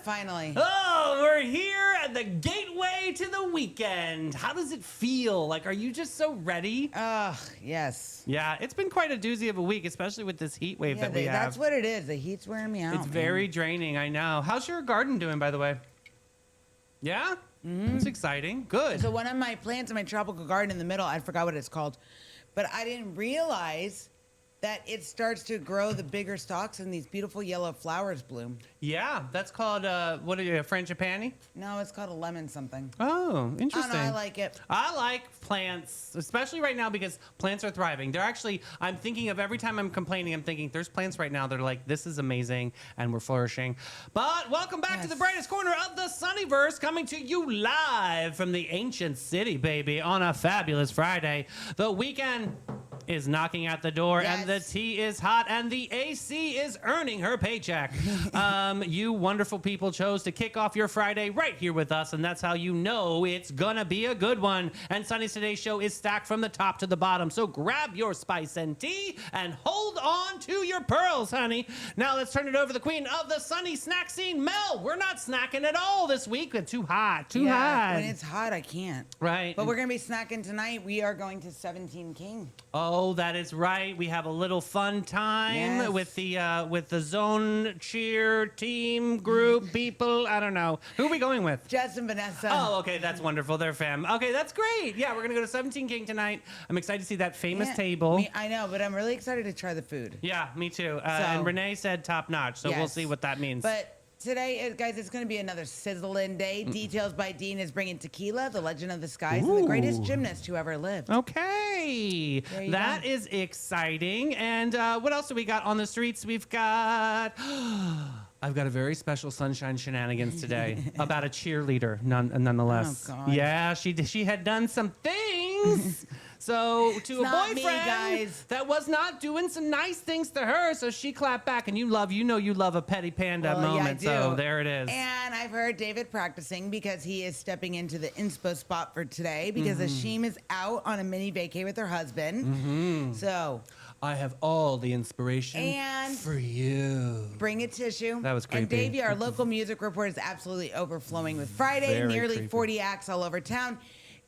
finally. Oh, we're here at the gateway to the weekend. How does it feel? Like, are you just so ready? Yes. Yeah, it's been quite a doozy of a week, especially with this heat wave that we have. That's what it is. The heat's wearing me out. It's very draining, I know. How's your garden doing, by the way? Yeah? It's exciting. Good. So one of my plants in my tropical garden in the middle, I forgot what it's called, but I didn't realize that it starts to grow the bigger stalks and these beautiful yellow flowers bloom. Yeah, that's called, what are you, a frangipani? No, it's called a lemon something. Oh, interesting. I like it. I like plants, especially right now because plants are thriving. They're actually, I'm thinking of every time I'm complaining, I'm thinking there's plants right now that are like, this is amazing and we're flourishing. But welcome back to the brightest corner of the Sunnyverse, coming to you live from the Ancient City, baby, on a fabulous Friday. The weekend is knocking at the door and the tea is hot and the AC is earning her paycheck. You wonderful people chose to kick off your Friday right here with us, and that's how you know it's gonna be a good one. And Sunny's Today's show is stacked from the top to the bottom, so grab your spice and tea and hold on to your pearls, honey. Now let's turn it over to the queen of the Sunny snack scene, Mel. We're not snacking at all this week. It's too hot, too hot. When it's hot, I can't. Right. But we're gonna be snacking tonight. We are going to 17 King. Oh, that is right. We have a little fun time with the zone cheer team group people. I don't know. Who are we going with? Jess and Vanessa. Oh, okay. That's wonderful. They're fam. Okay, that's great. Yeah, we're going to go to 17 King tonight. I'm excited to see that famous table. I know, but I'm really excited to try the food. Yeah, me too. And Renee said top notch, so we'll see what that means. But today, guys, it's going to be another sizzling day. Details by Dean is bringing tequila, the legend of the skies, and the greatest gymnast who ever lived. Okay. That is exciting. And what else do we got on the streets? We've got... I've got a very special Sunshine Shenanigans today about a cheerleader, nonetheless. Oh, God. Yeah, she had done some things. So to a boyfriend that was not doing some nice things to her, so she clapped back, and you know you love a petty panda moment. Yeah, I do. So there it is. And I've heard David practicing because he is stepping into the inspo spot for today because Ashim is out on a mini vacay with her husband. So I have all the inspiration for you. Bring a tissue. That was creepy. And Davey, our local music report, is absolutely overflowing with Friday. Nearly creepy. 40 acts all over town,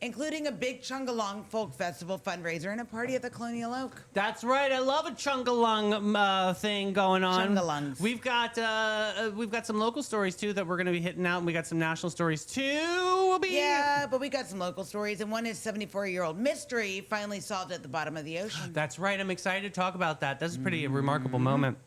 including a big Chungalong Folk Festival fundraiser and a party at the Colonial Oak. That's right. I love a Chungalong thing going on. Chungalongs. We've got some local stories too that we're going to be hitting out, and we got some national stories too. Yeah, but we got some local stories, and one is 74-year-old mystery finally solved at the bottom of the ocean. That's right. I'm excited to talk about that. This is a pretty remarkable moment.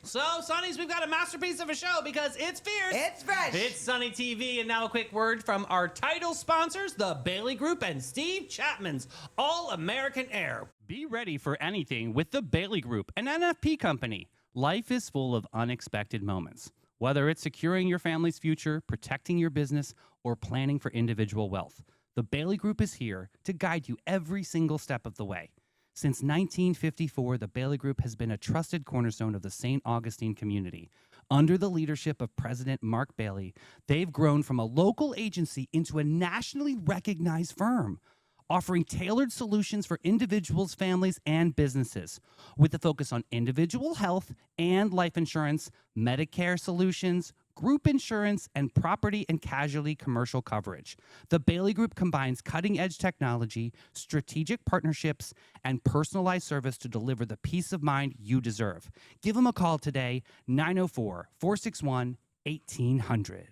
So, Sonnies, we've got a masterpiece of a show because it's fierce. It's fresh. It's Sunny TV. And now a quick word from our title sponsors, the Bailey Group and Steve Chapman's All-American Air. Be ready for anything with the Bailey Group, an NFP company. Life is full of unexpected moments. Whether it's securing your family's future, protecting your business, or planning for individual wealth, the Bailey Group is here to guide you every single step of the way. Since 1954, the Bailey Group has been a trusted cornerstone of the St. Augustine community. Under the leadership of President Mark Bailey, they've grown from a local agency into a nationally recognized firm, offering tailored solutions for individuals, families, and businesses, with a focus on individual health and life insurance, Medicare solutions, group insurance, and property and casualty commercial coverage. The Bailey Group combines cutting-edge technology, strategic partnerships, and personalized service to deliver the peace of mind you deserve. Give them a call today, 904-461-1800.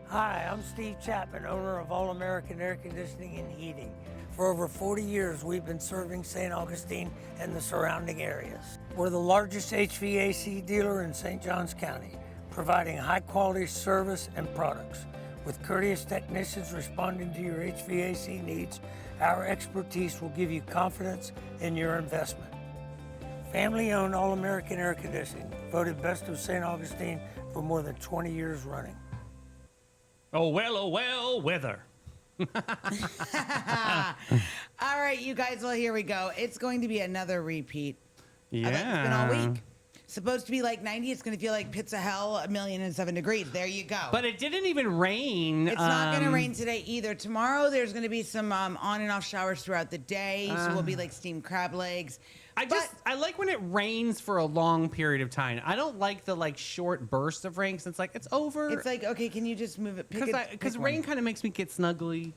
Hi, I'm Steve Chapman, owner of All American Air Conditioning and Heating. For over 40 years, we've been serving St. Augustine and the surrounding areas. We're the largest HVAC dealer in St. Johns County, providing high-quality service and products. With courteous technicians responding to your HVAC needs, our expertise will give you confidence in your investment. Family-owned All American Air Conditioning, voted Best of St. Augustine for more than 20 years running. Oh, well, weather. All right, you guys, well, here we go. It's going to be another repeat. Yeah. It's been all week. Supposed to be like 90. It's going to feel like pits of hell, 1,007 degrees. There you go. But it didn't even rain. It's not going to rain today either. Tomorrow, there's going to be some on and off showers throughout the day. So we'll be like steamed crab legs. I like when it rains for a long period of time. I don't like the like short bursts of rain. It's like it's over. It's like, okay, can you just move it? Because rain kind of makes me get snuggly,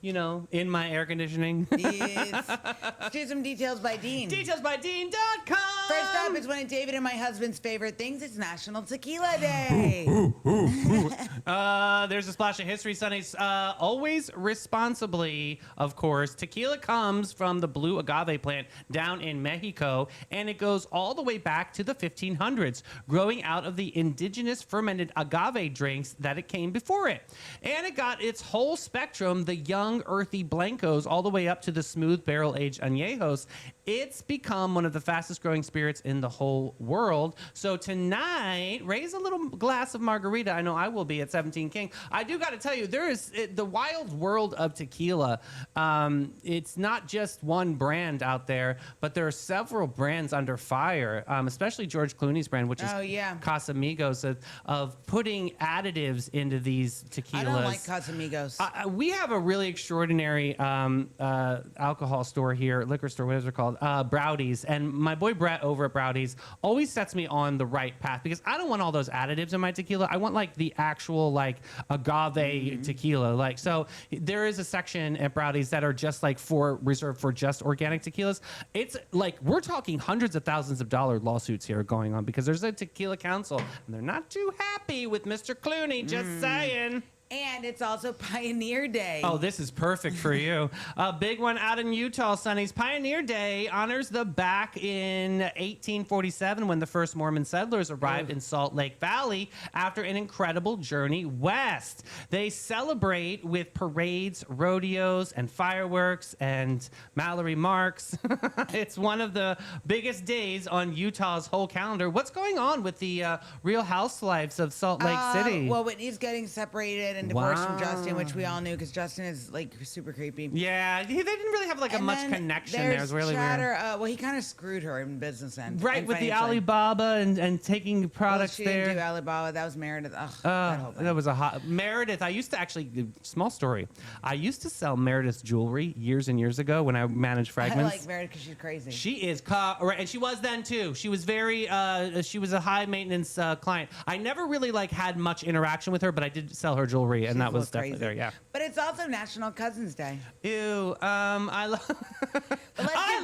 in my air conditioning. Yes. Let's do some details by Dean. Detailsbydean.com. First up is one of David and my husband's favorite things. It's National Tequila Day. There's a splash of history, Sundays. Always responsibly, of course. Tequila comes from the blue agave plant down in Mexico, and it goes all the way back to the 1500s, growing out of the indigenous fermented agave drinks that it came before it. And it got its whole spectrum, the young, earthy blancos, all the way up to the smooth barrel-aged añejos. It's become one of the fastest growing spirits in the whole world. So tonight, raise a little glass of margarita. I know I will be at 17 King. I do got to tell you, there is the wild world of tequila. It's not just one brand out there, but there are several brands under fire, especially George Clooney's brand, which is Casamigos, of putting additives into these tequilas. I don't like Casamigos. We have a really extraordinary alcohol store here, liquor store, whatever they're called. Browdy's, and my boy Brett over at Browdy's always sets me on the right path because I don't want all those additives in my tequila. I want like the actual like agave tequila. Like, so there is a section at Browdy's that are just like reserved for just organic tequilas. It's like we're talking hundreds of thousands of dollar lawsuits here going on because there's a tequila council and they're not too happy with Mr. Clooney. Just saying. And it's also Pioneer Day. Oh, this is perfect for you. A big one out in Utah, Sonny's Pioneer Day honors the back in 1847 when the first Mormon settlers arrived in Salt Lake Valley after an incredible journey west. They celebrate with parades, rodeos, and fireworks, and Mallory Marks. It's one of the biggest days on Utah's whole calendar. What's going on with the Real Housewives of Salt Lake City? Well, Whitney's getting separated and divorced from Justin, which we all knew because Justin is like super creepy. Yeah, they didn't really have like a much connection there. It was really weird. Well, he kind of screwed her in business end. Right, with the Alibaba and taking products she there. Didn't do Alibaba. That was Meredith. That was a hot Meredith. I used to actually, small story. I used to sell Meredith's jewelry years and years ago when I managed Fragments. I like Meredith because she's crazy. She is, right, and she was then too. She was very, she was a high maintenance client. I never really like had much interaction with her, but I did sell her jewelry. And that was definitely there, yeah. But it's also National Cousins Day. Ew. I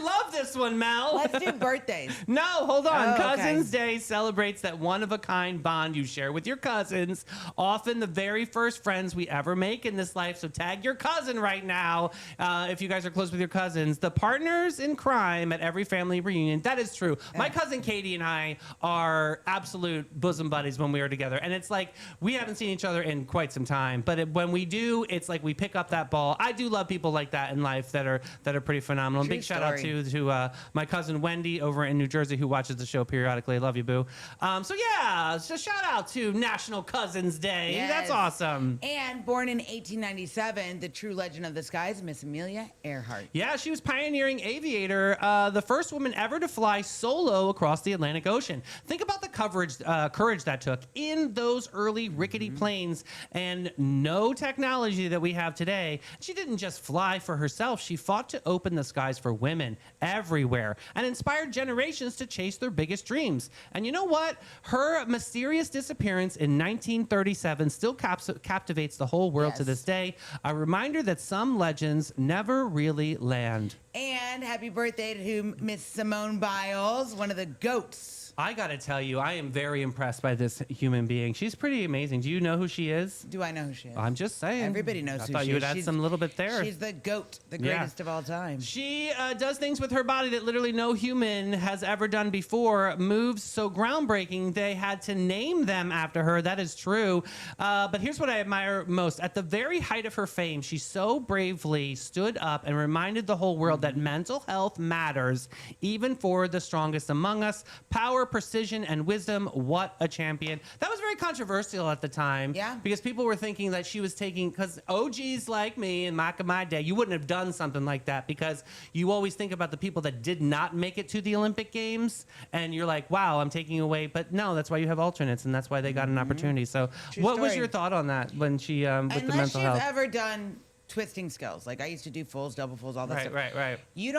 love this one, Mel. Let's do birthdays. No, hold on. Cousins Day celebrates that one-of-a-kind bond you share with your cousins, often the very first friends we ever make in this life. So tag your cousin right now if you guys are close with your cousins. The partners in crime at every family reunion. That is true. My cousin Katie and I are absolute bosom buddies when we are together. And it's like we haven't seen each other in quite some time. But when we do, it's like we pick up that ball. I do love people like that in life that are pretty phenomenal. Big shout out to my cousin Wendy over in New Jersey who watches the show periodically. I love you, boo. So shout out to National Cousins Day. Yes. That's awesome. And born in 1897, the true legend of the skies, Miss Amelia Earhart. Yeah, she was pioneering aviator, the first woman ever to fly solo across the Atlantic Ocean. Think about the courage that took in those early rickety planes and no technology that we have today. She didn't just fly for herself. She fought to open the skies for women everywhere and inspired generations to chase their biggest dreams. And you know what? Her mysterious disappearance in 1937 still captivates the whole world to this day. A reminder that some legends never really land. And happy birthday to Miss Simone Biles, one of the GOATs. I gotta tell you, I am very impressed by this human being. She's pretty amazing. Do you know who she is? Do I know who she is? I'm just saying. Everybody knows who she is. I thought you would add some little bit there. She's the GOAT, the greatest of all time. She does things with her body that literally no human has ever done before. Moves so groundbreaking, they had to name them after her. That is true. But here's what I admire most. At the very height of her fame, she so bravely stood up and reminded the whole world that mental health matters, even for the strongest among us. Power, precision, and wisdom. What a champion. That was very controversial at the time. Yeah. Because people were thinking that she was taking, because OGs like me and back in my day, you wouldn't have done something like that because you always think about the people that did not make it to the Olympic Games and you're like, wow, I'm taking away. But no, that's why you have alternates and that's why they got an opportunity. So what was your thought on that when she, with the mental health? Unless you've ever done twisting skills. Like I used to do fulls, double fulls, all that stuff. Right. You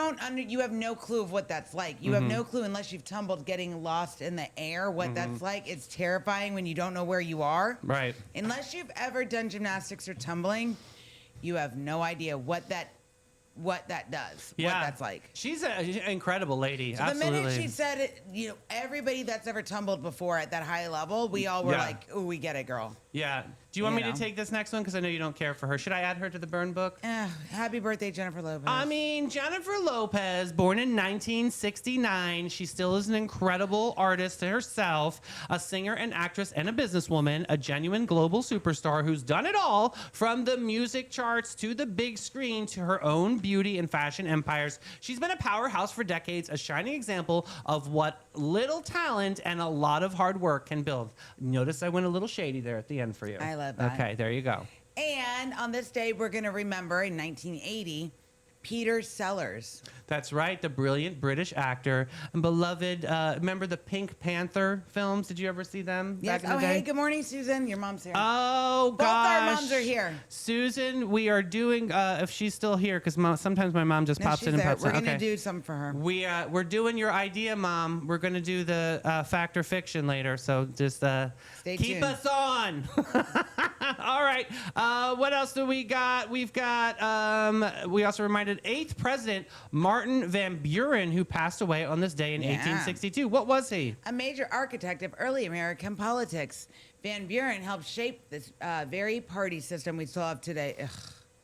have no clue of what that's like. You have no clue unless you've tumbled getting lost in the air what that's like. It's terrifying when you don't know where you are. Right. Unless you've ever done gymnastics or tumbling, you have no idea what that does, what that's like. She's an incredible lady. So Absolutely. the minute she said it, everybody that's ever tumbled before at that high level, we all were like, "Oh, we get it, girl." Yeah. Do you want me to take this next one? Because I know you don't care for her. Should I add her to the burn book? Happy birthday, Jennifer Lopez. I mean, Jennifer Lopez, born in 1969. She still is an incredible artist herself, a singer and actress and a businesswoman, a genuine global superstar who's done it all from the music charts to the big screen to her own beauty and fashion empires. She's been a powerhouse for decades, a shining example of what little talent and a lot of hard work can build. Notice I went a little shady there at the end for you. I love that. Okay, there you go. And on this day, we're going to remember in 1980, Peter Sellers. That's right, the brilliant British actor and beloved. Remember the Pink Panther films? Did you ever see them Yes. back in the day? Hey, good morning, Susan. Your mom's here. Oh, Both gosh. our moms are here. Susan, we are doing, if she's still here, because sometimes my mom just No, pops she's in and there. pops We're out. going to do something for her. We're doing your idea, Mom. We're going to do the fact or fiction later, so just Stay keep tuned. us on. All right. What else do we got? We've got, we also reminded 8th President Martin Van Buren, who passed away on this day in 1862. What was he? A major architect of early American politics. Van Buren helped shape this very party system we still have today. Ugh.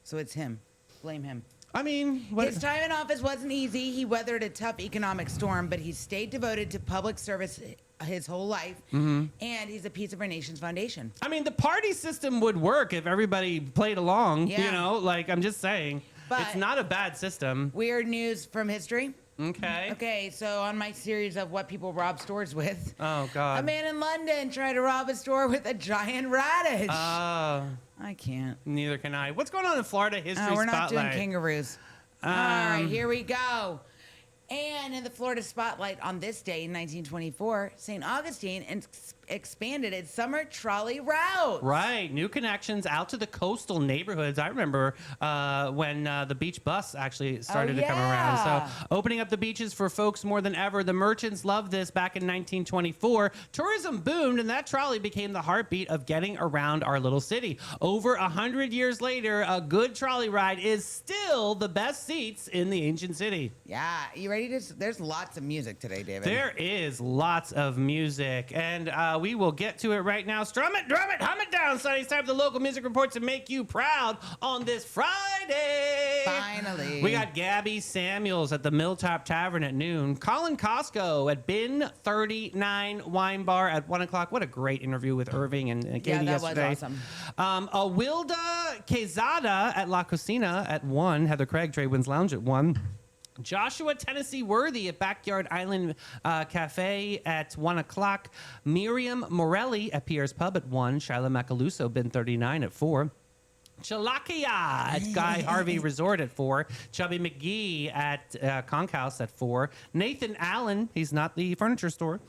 So it's him. Blame him. I mean, what? His time in office wasn't easy. He weathered a tough economic storm, but he stayed devoted to public service his whole life, and he's a piece of our nation's foundation. I mean, the party system would work if everybody played along, I'm just saying. But it's not a bad system. Weird news from history. Okay. Okay, so on my series of what people rob stores with, Oh, God. a man in London tried to rob a store with a giant radish. Oh, I can't. neither can I. What's going on in Florida History We're not Spotlight? doing kangaroos. All right, here we go. And in the Florida Spotlight on this day in 1924, St. Augustine expanded its summer trolley route. Right, new connections out to the coastal neighborhoods. I remember when the beach bus actually started to come around. So opening up the beaches for folks more than ever. The merchants loved this back in 1924. Tourism boomed, and that trolley became the heartbeat of getting around our little city. Over 100 years later, a good trolley ride is still the best seats in the ancient city. Yeah, you ready to? There's lots of music today, David. There is lots of music, and we will get to it right now. Strum it, drum it, hum it down, Sonny. It's time for the local music report to make you proud on this Friday. Finally. We got Gabby Samuels at the Milltop Tavern at noon. Colin Costco at Bin 39 Wine Bar at 1 o'clock. What a great interview with Irving and Katie yesterday. Was awesome. Awilda Quezada at La Cocina at 1. Heather Craig, Trade Winds Lounge at 1. Joshua Tennessee Worthy at Backyard Island Cafe at 1 o'clock. Miriam Morelli at Pierre's Pub at 1. Shyla Macaluso, Bin 39 at 4. Chalakia at Guy Harvey Resort at 4. Chubby McGee at Conch House at 4. Nathan Allen, he's not the furniture store.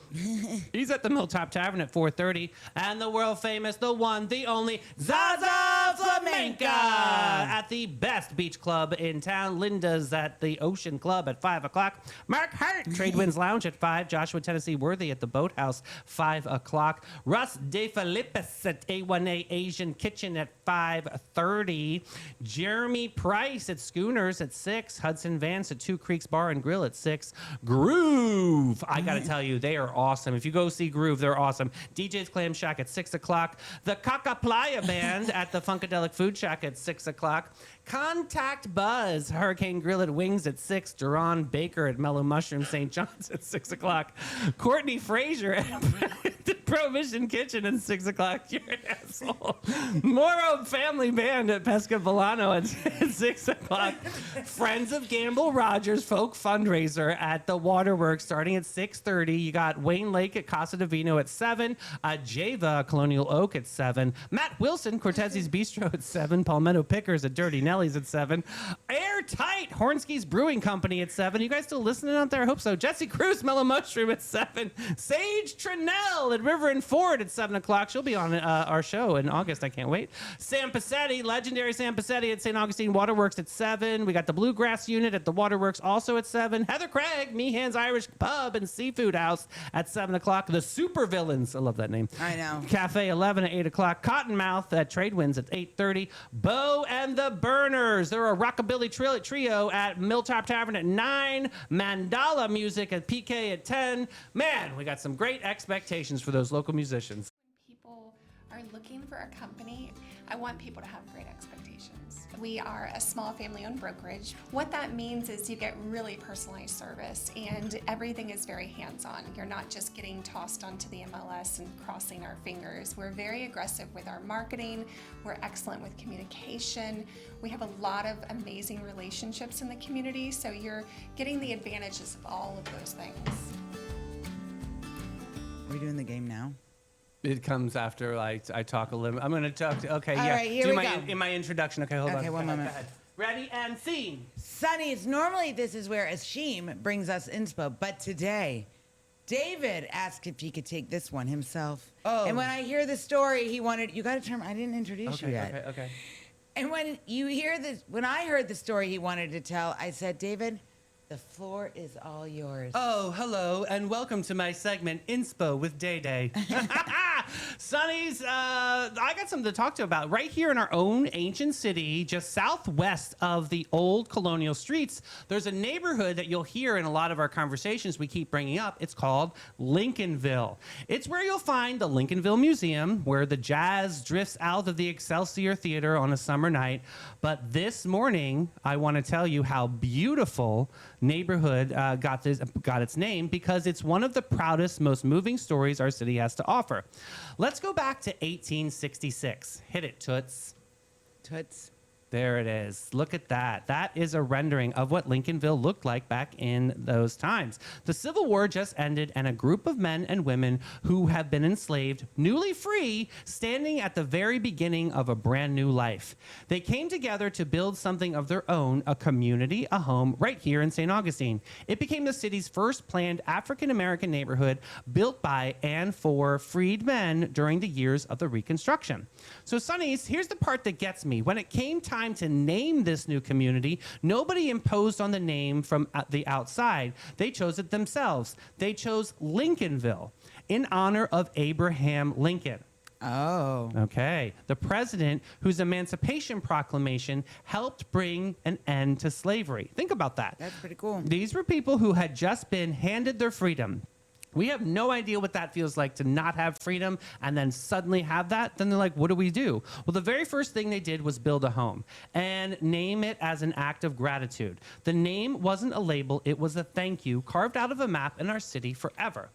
He's at the Milltop Tavern at 4:30. And the world famous, the one, the only, Zaza Flamenca at the best beach club in town. Linda's at the Ocean Club at 5 o'clock. Mark Hart, Trade Winds Lounge at 5. Joshua Tennessee Worthy at the Boathouse, 5 o'clock. Russ DeFilippis at A1A Asian Kitchen at 5:30. Jeremy Price at Schooners at 6. Hudson Vance at Two Creeks Bar and Grill at 6. Groove, I gotta tell you, they are awesome. If you go see Groove, they're awesome. DJ's Clam Shack at 6 o'clock. The Caca Playa Band at the Funkadelic Food Shack at 6 o'clock. Contact Buzz, Hurricane Grill at Wings at 6. Duran Baker at Mellow Mushroom St. John's at 6 o'clock. Courtney Frazier at the Prohibition Kitchen at 6 o'clock. You're an asshole. Moro Family Band at Pesca Volano at 6 o'clock. Friends of Gamble Rogers Folk Fundraiser at the Waterworks starting at 6:30. You got Wayne Lake at Casa Divino at 7. Java Colonial Oak at 7. Matt Wilson, Cortez's Bistro at 7. Palmetto Pickers at Dirty Nell Nelly's at 7. Airtight, Hornsky's Brewing Company at 7. You guys still listening out there? I hope so. Jesse Cruz, Mellow Mushroom at 7. Sage Trinell at River and Ford at 7 o'clock. She'll be on our show in August. I can't wait. Sam Passetti, legendary Sam Passetti at St. Augustine Waterworks at 7. We got the Bluegrass Unit at the Waterworks also at 7. Heather Craig, Meehan's Irish Pub and Seafood House at 7 o'clock. The Super Villains, I love that name. I know. Cafe 11 at 8 o'clock. Cottonmouth at Tradewinds at 8:30. Bo and the Burners, they're a rockabilly trio at Milltop Tavern at 9. Mandala Music at PK at 10. Man, we got some great expectations for those local musicians. People are looking for a company. I want people to have great expectations. We are a small family-owned brokerage. What that means is you get really personalized service and everything is very hands-on. You're not just getting tossed onto the MLS and crossing our fingers. We're very aggressive with our marketing. We're excellent with communication. We have a lot of amazing relationships in the community, so you're getting the advantages of all of those things. Are we doing the game now? It comes after I talk a little. I'm going to talk to, okay, All yeah. right, here Do we my, go. In my introduction. Okay, hold on. Okay, one Go ahead, moment. go ahead. Ready and theme. Sonny's, normally this is where Ashim brings us inspo, but today, David asked if he could take this one himself. Oh. And when I hear the story, he wanted, you got to turn, I didn't introduce you yet. Okay. And when you hear this, when I heard the story he wanted to tell, I said, David, the floor is all yours. Oh, hello, and welcome to my segment, Inspo with Day Day. Sonny's, I got something to talk to about. Right here in our own ancient city, just southwest of the old colonial streets, there's a neighborhood that you'll hear in a lot of our conversations we keep bringing up. It's called Lincolnville. It's where you'll find the Lincolnville Museum, where the jazz drifts out of the Excelsior Theater on a summer night. But this morning, I want to tell you how beautiful neighborhood got its name, because it's one of the proudest, most moving stories our city has to offer. Let's go back to 1866. Hit it, Toots. Toots. There it is. Look at that. That is a rendering of what Lincolnville looked like back in those times. The Civil War just ended, and a group of men and women who have been enslaved, newly free, standing at the very beginning of a brand new life. They came together to build something of their own, a community, a home, right here in St. Augustine. It became the city's first planned African-American neighborhood, built by and for freed men during the years of the Reconstruction. So, Sonnies, here's the part that gets me. When it came time to name this new community, nobody imposed on the name from the outside. They chose it themselves. They chose Lincolnville in honor of Abraham Lincoln. Oh. Okay. The president whose Emancipation Proclamation helped bring an end to slavery. Think about that. That's pretty cool. These were people who had just been handed their freedom. We have no idea what that feels like, to not have freedom and then suddenly have that. Then they're like, what do we do? Well, the very first thing they did was build a home and name it as an act of gratitude. The name wasn't a label. It was a thank you carved out of a map in our city forever.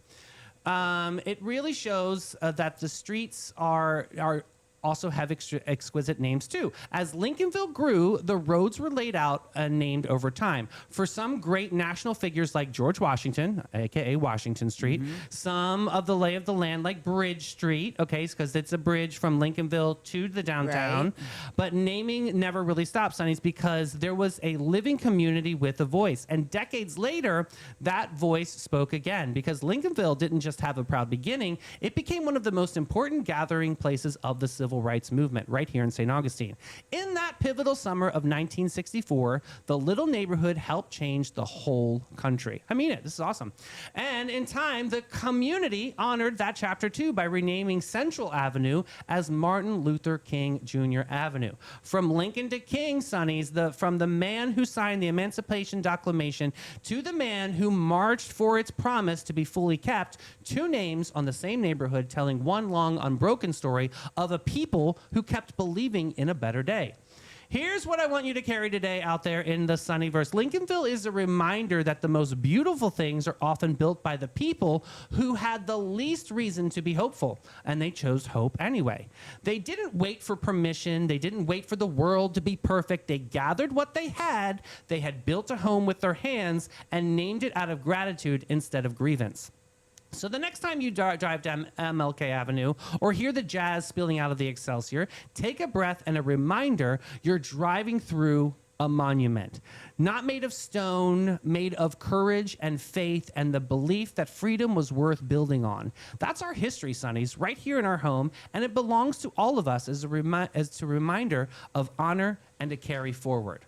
It really shows that the streets are also have exquisite names too. As Lincolnville grew, the roads were laid out and named over time. For some great national figures like George Washington, aka Washington Street, some of the lay of the land like Bridge Street, okay, because it's a bridge from Lincolnville to the downtown. Right. But naming never really stopped, Sonnies, because there was a living community with a voice. And decades later, that voice spoke again, because Lincolnville didn't just have a proud beginning, it became one of the most important gathering places of the civil rights movement right here in St. Augustine. In that pivotal summer of 1964, the little neighborhood helped change the whole country. I mean it. This is awesome. And in time, the community honored that chapter too by renaming Central Avenue as Martin Luther King Jr. Avenue. From Lincoln to King, Sonnies, from the man who signed the Emancipation Proclamation to the man who marched for its promise to be fully kept, two names on the same neighborhood telling one long, unbroken story of a people who kept believing in a better day. Here's what I want you to carry today out there in the Sunnyverse. Lincolnville is a reminder that the most beautiful things are often built by the people who had the least reason to be hopeful, and they chose hope anyway. They didn't wait for permission. They didn't wait for the world to be perfect. They gathered what they had built a home with their hands and named it out of gratitude instead of grievance. So the next time you drive down MLK Avenue or hear the jazz spilling out of the Excelsior, take a breath and a reminder you're driving through a monument. Not made of stone, made of courage and faith and the belief that freedom was worth building on. That's our history, Sonnies, right here in our home, and it belongs to all of us as a reminder of honor and to carry forward.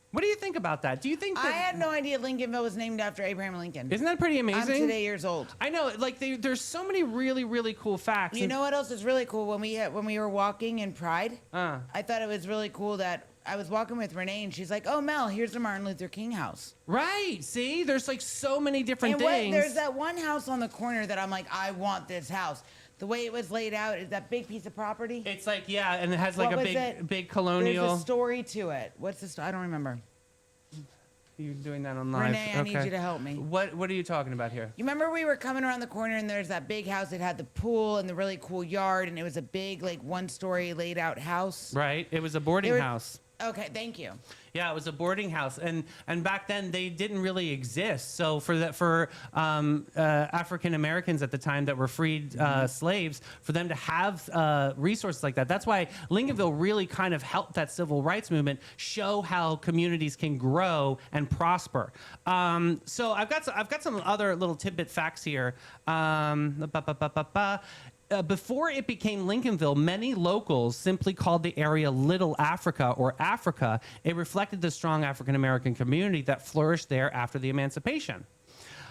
What do you think about that? Do you think that... I had no idea Lincolnville was named after Abraham Lincoln. Isn't that pretty amazing? I'm today years old. I know, like there's so many really, really cool facts. You know what else is really cool? When we were walking in Pride, I thought it was really cool that I was walking with Renee and she's like, "Oh, Mel, here's the Martin Luther King house." Right. See, there's like so many different and things. There's that one house on the corner that I'm like, I want this house. The way it was laid out is that big piece of property. It's like, yeah, and it has like What a was big colonial. There's a story to it. What's the story? I don't remember. You're doing that on live. Renee, I need you to help me. What are you talking about here? You remember we were coming around the corner and there's that big house that had the pool and the really cool yard and it was a big like one-story laid out house. Right. It was a boarding house. Okay, thank you. Yeah, it was a boarding house, and back then they didn't really exist. So for African Americans at the time that were freed slaves, for them to have resources like that, that's why Lincolnville really kind of helped that civil rights movement show how communities can grow and prosper. So I've got some other little tidbit facts here. Before it became Lincolnville, many locals simply called the area Little Africa or Africa. It reflected the strong African-American community that flourished there after the emancipation.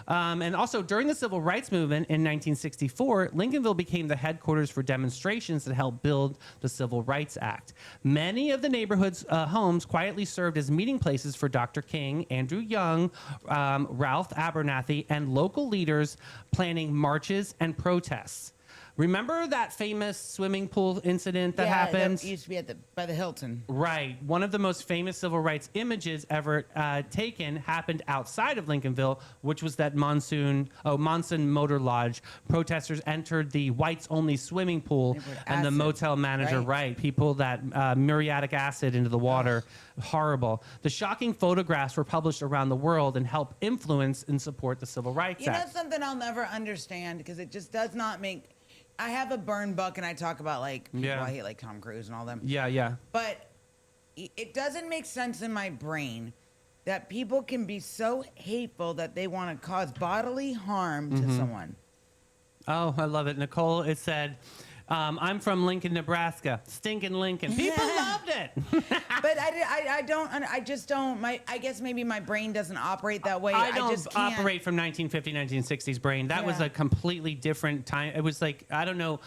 And also, during the Civil Rights Movement in 1964, Lincolnville became the headquarters for demonstrations that helped build the Civil Rights Act. Many of the neighborhood's homes quietly served as meeting places for Dr. King, Andrew Young, Ralph Abernathy, and local leaders planning marches and protests. Remember that famous swimming pool incident that happened? That used to be by the Hilton. Right. One of the most famous civil rights images ever taken happened outside of Lincolnville, which was that Monson Motor Lodge. Protesters entered the whites-only swimming pool, and the motel manager, people that muriatic acid into the water. Horrible. The shocking photographs were published around the world and helped influence and support the Civil Rights Act. You know something I'll never understand because it just does not make... I have a burn book and I talk about like people I hate, like Tom Cruise and all them. Yeah. But it doesn't make sense in my brain that people can be so hateful that they want to cause bodily harm to someone. Oh, I love it. Nicole, it said, I'm from Lincoln, Nebraska. Stinking Lincoln. People loved it. But I just don't. I guess maybe my brain doesn't operate that way. I don't just can't. operate from 1950, 1960s brain. That was a completely different time. It was like, I don't know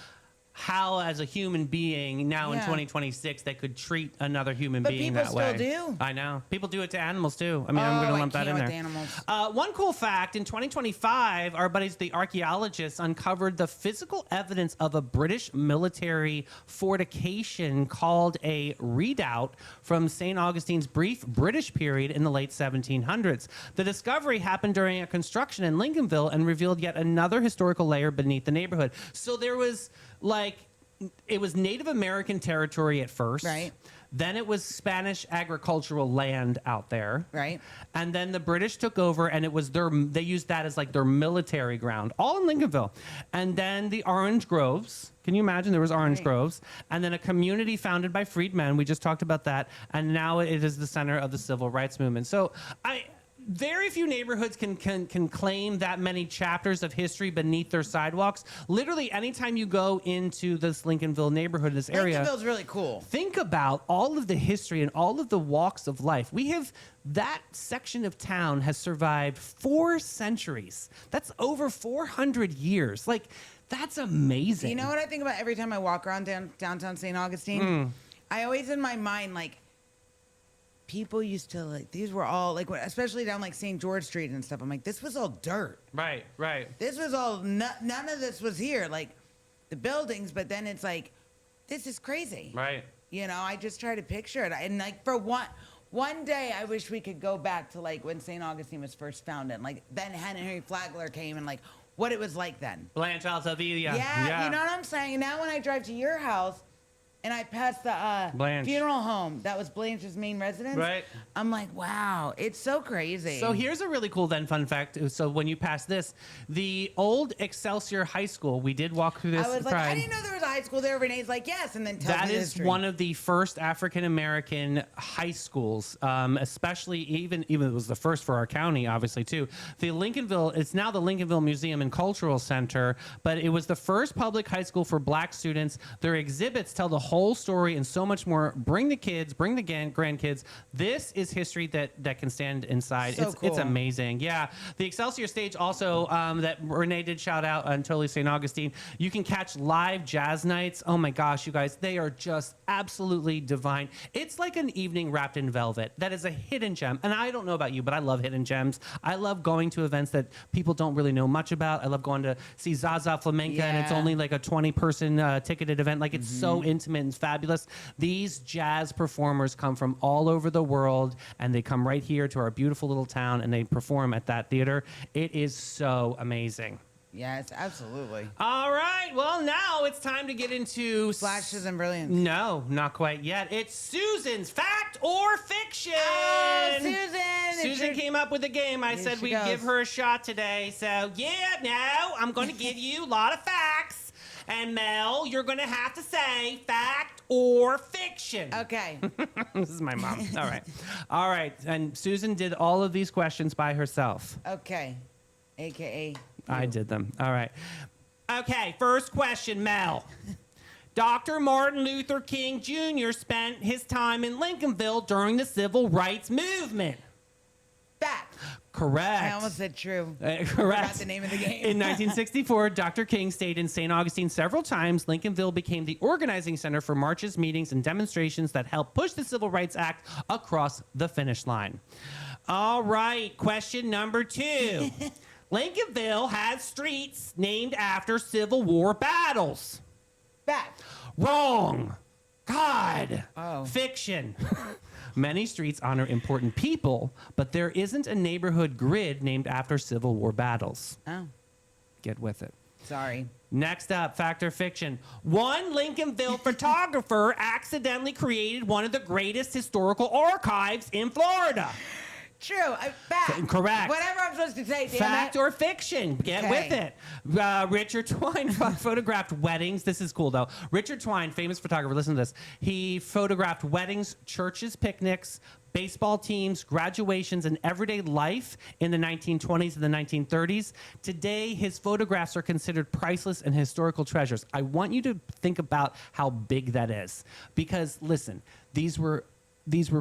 how, as a human being, now in 2026, they could treat another human being that way. But people still do. I know. People do it to animals, too. I mean, I'm going to lump that in there. Animals. One cool fact, in 2025, our buddies, the archaeologists, uncovered the physical evidence of a British military fortification called a redoubt from St. Augustine's brief British period in the late 1700s. The discovery happened during a construction in Lincolnville and revealed yet another historical layer beneath the neighborhood. So there was... it was Native American territory at first. Right. Then it was Spanish agricultural land out there. Right. And then the British took over and it was they used that as like their military ground, all in Lincolnville. And then the orange groves. Can you imagine? There was orange groves. And then a community founded by freedmen. We just talked about that. And now it is the center of the civil rights movement. So very few neighborhoods can claim that many chapters of history beneath their sidewalks. Literally, anytime you go into this Lincolnville neighborhood, this area, Lincolnville's really cool. Think about all of the history and all of the walks of life. That section of town has survived 4 centuries. That's over 400 years. Like, that's amazing. You know what I think about every time I walk around downtown St. Augustine? I always in my mind, like, people used to, like, these were all, like, especially down, like, St. George Street and stuff. I'm like, this was all dirt. Right. This was all, none of this was here. Like, the buildings, but then it's like, this is crazy. Right. You know, I just try to picture it. And, like, for one day, I wish we could go back to, like, when St. Augustine was first founded. Like, then Henry Flagler came and, like, what it was like then. Blanche Altavilla. Yeah, you know what I'm saying? Now when I drive to your house, and I passed the Blanche. funeral home that was Blanche's main residence. Right. I'm like, wow, it's so crazy. So here's a really cool then fun fact. So when you pass this, the old Excelsior High School, we did walk through this. I was like, I didn't know there was a high school there. Renee's like, yes, and then tells That me the is history. one of the first African American high schools, especially even it was the first for our county, obviously too. The Lincolnville, it's now the Lincolnville Museum and Cultural Center, but it was the first public high school for black students. Their exhibits tell the whole story and so much more. Bring the kids, bring the grandkids. This is history that can stand inside. So It's cool. amazing. Yeah, the Excelsior stage also that Renee did shout out on Totally St. Augustine. You can catch live jazz nights. Oh my gosh, you guys, they are just absolutely divine. It's like an evening wrapped in velvet. That is a hidden gem. And I don't know about you, but I love hidden gems. I love going to events that people don't really know much about. I love going to see Zaza Flamenca, and it's Yeah. only like a 20-person ticketed event. Like, it's so intimate and fabulous. These jazz performers come from all over the world, and they come right here to our beautiful little town, and they perform at that theater. It is so amazing. Yes, absolutely. All right, well, now it's time to get into Flashes and brilliance. No, not quite yet. It's Susan's Fact or Fiction. Oh, Susan! Susan came up with a game. I Here said she we'd goes. give her a shot today. So, now I'm going to give you a lot of facts. And Mel, you're going to have to say fact or fiction. Okay. This is my mom. All right. All right. And Susan did all of these questions by herself. Okay. AKA. I did them. All right. Okay, first question, Mel. Dr. Martin Luther King Jr. spent his time in Lincolnville during the Civil Rights Movement. Fact. Correct. I almost said true. Correct. Forgot the name of the game. In 1964, Dr. King stayed in St. Augustine several times. Lincolnville became the organizing center for marches, meetings, and demonstrations that helped push the Civil Rights Act across the finish line. All right, question number 2. Lincolnville has streets named after Civil War battles. Fact. Wrong. God. Oh. Fiction. Many streets honor important people, but there isn't a neighborhood grid named after Civil War battles. Oh, Get with it. sorry. Next up, fact or fiction. One Lincolnville photographer accidentally created one of the greatest historical archives in Florida. True. Fact. Correct. Whatever I'm supposed to say, damn Fact it. or fiction? Get Okay. with it. Richard Twine photographed weddings. This is cool, though. Richard Twine, famous photographer, listen to this. He photographed weddings, churches, picnics, baseball teams, graduations, and everyday life in the 1920s and the 1930s. Today, his photographs are considered priceless and historical treasures. I want you to think about how big that is. Because, listen, these were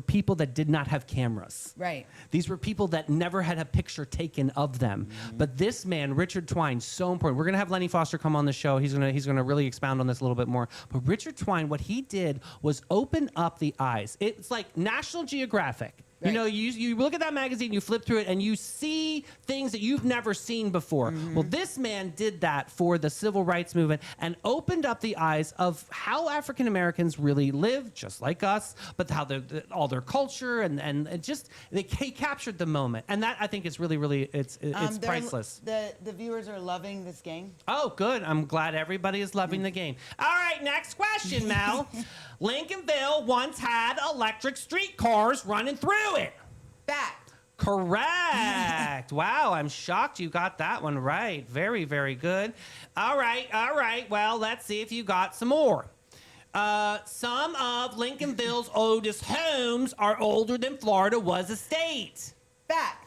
people that did not have cameras. Right. These were people that never had a picture taken of them. But this man, Richard Twine, so important. We're gonna have Lenny Foster come on the show. He's gonna really expound on this a little bit more. But Richard Twine, what he did was open up the eyes. It's like National Geographic. You Right. know, you look at that magazine, you flip through it, and you see things that you've never seen before. Well, this man did that for the Civil Rights Movement and opened up the eyes of how African Americans really live, just like us, but how all their culture and it just he captured the moment, and that I think is really it's They're- priceless. The viewers are loving this game. Oh, good. I'm glad everybody is loving the game. All right, next question, Mel. Lincolnville once had electric streetcars running through it. Fact. Correct. Wow, I'm shocked you got that one right. Very, very good. All right. Well, let's see if you got some more. Some of Lincolnville's oldest homes are older than Florida was a state. Fact.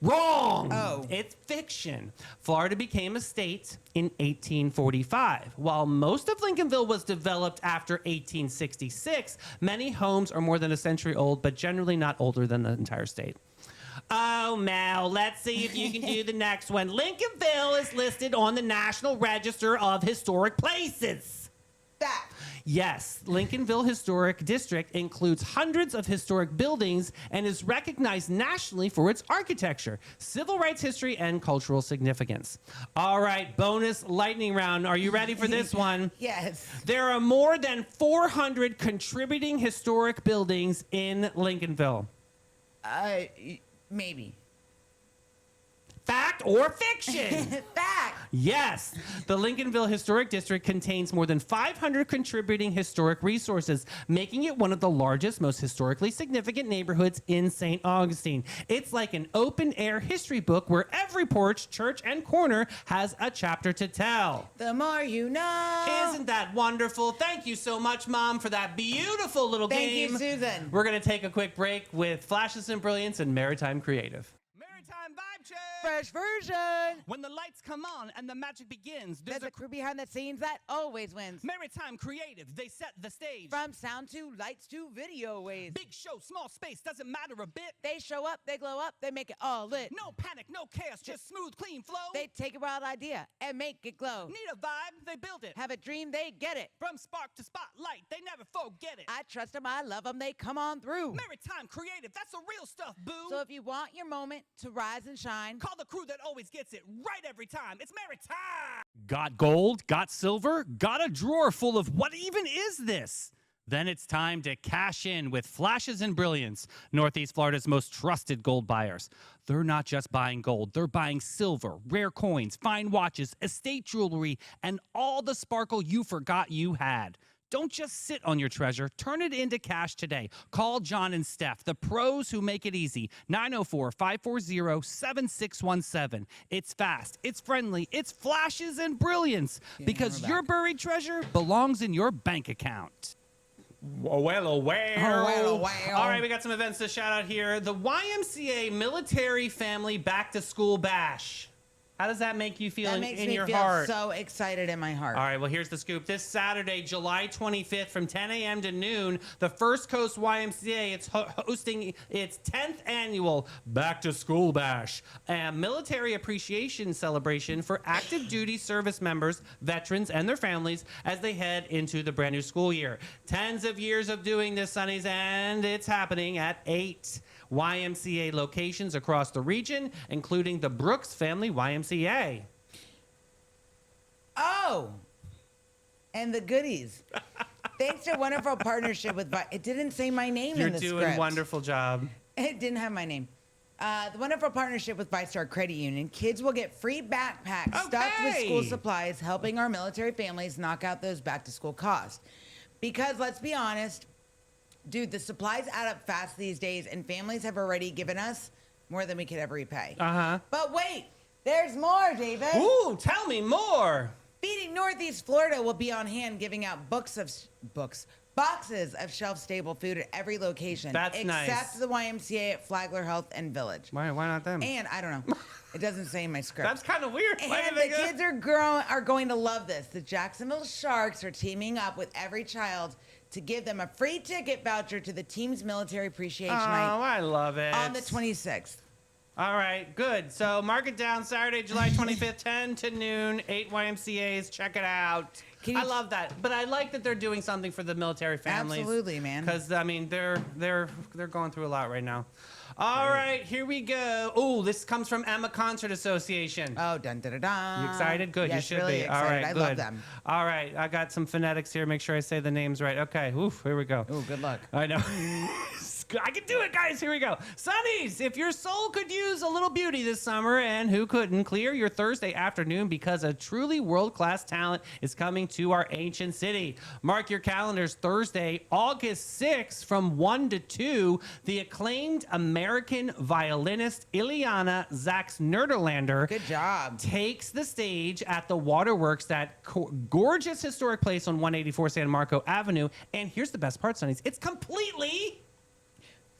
Wrong. Oh. It's fiction. Florida became a state in 1845. While most of Lincolnville was developed after 1866, many homes are more than a century old, but generally not older than the entire state. Oh, Mel, let's see if you can do the next one. Lincolnville is listed on the National Register of Historic Places. Fact. Yes, Lincolnville Historic District includes hundreds of historic buildings and is recognized nationally for its architecture, civil rights history, and cultural significance. All right, bonus lightning round. Are you ready for this one? Yes. There are more than 400 contributing historic buildings in Lincolnville. Maybe. Fact or fiction? Fact. Yes, the Lincolnville Historic District contains more than 500 contributing historic resources, making it one of the largest, most historically significant neighborhoods in St. Augustine. It's like an open-air history book where every porch, church, and corner has a chapter to tell. The more you know. Isn't that wonderful? Thank you so much, Mom, for that beautiful little game. Thank you, Susan. We're going to take a quick break with Flashes and Brilliance and Maritime Creative. Maritime Vibe Check! Fresh version. When the lights come on and the magic begins, There's a crew behind the scenes that always wins. Maritime Creative, they set the stage. From sound to lights to video waves. Big show, small space, doesn't matter a bit. They show up, they glow up, they make it all lit. No panic, no chaos, just smooth, clean flow. They take a wild idea and make it glow. Need a vibe, they build it. Have a dream, they get it. From spark to spotlight, they never forget it. I trust them, I love them, they come on through. Maritime Creative, that's the real stuff, boo. So if you want your moment to rise and shine, Call the crew that always gets it right every time. It's Maritime. Got gold? Got silver? Got a drawer full of what even is this? Then it's time to cash in with Flashes and Brilliance, Northeast Florida's most trusted gold buyers. They're not just buying gold, they're buying silver, rare coins, fine watches, estate jewelry, and all the sparkle you forgot you had. Don't just sit on your treasure. Turn it into cash today. Call John and Steph, the pros who make it easy. 904-540-7617. It's fast, it's friendly, it's Flashes and Brilliance. Because your buried treasure belongs in your bank account. Well. All right, we got some events to shout out here. The YMCA Military Family Back to School Bash. How does that make you feel that makes in me your feel heart? so excited in my heart. All right, well, here's the scoop. This Saturday, July 25th from 10 a.m. to noon, the First Coast YMCA, it's hosting its 10th annual Back to School Bash, a military appreciation celebration for active duty service members, veterans, and their families as they head into the brand new school year. Tens of years of doing this, Sonnies, and it's happening at 8 YMCA locations across the region, including the Brooks Family YMCA. Oh, and the goodies. Thanks to a wonderful partnership with it didn't say my name You're in the doing script. a wonderful job. It didn't have my name. The wonderful partnership with ViStar Credit Union. Kids will get free backpacks stuffed with school supplies, helping our military families knock out those back-to-school costs. Because let's be honest, dude, the supplies add up fast these days, and families have already given us more than we could ever repay. But wait, there's more, David. Ooh, tell me more. Feeding Northeast Florida will be on hand, giving out boxes of shelf-stable food at every location. That's nice. Except the YMCA at Flagler Health and Village. Why not them? And I don't know. It doesn't say in my script. That's kind of weird. And the kids are going to love this. The Jacksonville Sharks are teaming up with every child to give them a free ticket voucher to the team's military appreciation night. Oh, I love it. On the 26th. All right, good. So mark it down, Saturday, July 25th, 10 to noon, 8 YMCAs. Check it out. I love that. But I like that they're doing something for the military families. Absolutely, man. Because, I mean, they're going through a lot right now. All right, here we go. Oh, this comes from Emma Concert Association. Oh, dun dun dun dun. You excited? Good. Yes, You should really be. excited. All right, I good. love them. All right, I got some phonetics here. Make sure I say the names right. Okay. Oof, here we go. Oh, good luck. I know. I can do it, guys. Here we go. Sonnies, if your soul could use a little beauty this summer, and who couldn't, clear your Thursday afternoon because a truly world-class talent is coming to our ancient city. Mark your calendars. Thursday, August 6th from 1 to 2, the acclaimed American violinist Ileana Zax-Nerderlander Good job. takes the stage at the Waterworks, that gorgeous historic place on 184 San Marco Avenue. And here's the best part, Sonnies. It's completely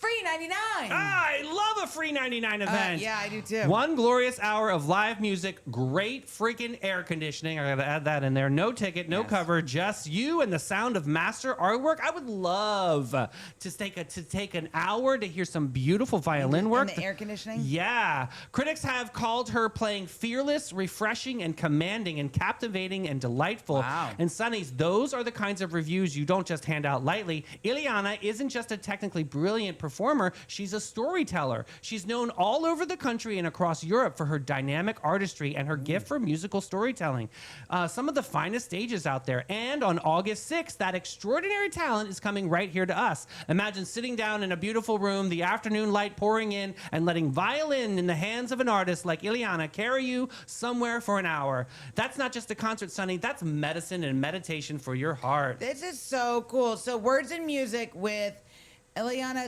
Free 99. I love a free 99 event. Yeah, I do too. One glorious hour of live music, great freaking air conditioning. I gotta add that in there. No ticket, no cover, just you and the sound of master artwork. I would love to take an hour to hear some beautiful violin work. And the air conditioning? Yeah. Critics have called her playing fearless, refreshing, and commanding, and captivating and delightful. Wow. And Sonnies, those are the kinds of reviews you don't just hand out lightly. Ileana isn't just a technically brilliant performer. performer, she's a storyteller. She's known all over the country and across Europe for her dynamic artistry and her gift for musical storytelling. Some of the finest stages out there. And on August 6th, that extraordinary talent is coming right here to us. Imagine sitting down in a beautiful room, the afternoon light pouring in, and letting violin in the hands of an artist like Ileana carry you somewhere for an hour. That's not just a concert, Sonny. That's medicine and meditation for your heart. This is so cool. So words and music with Ileana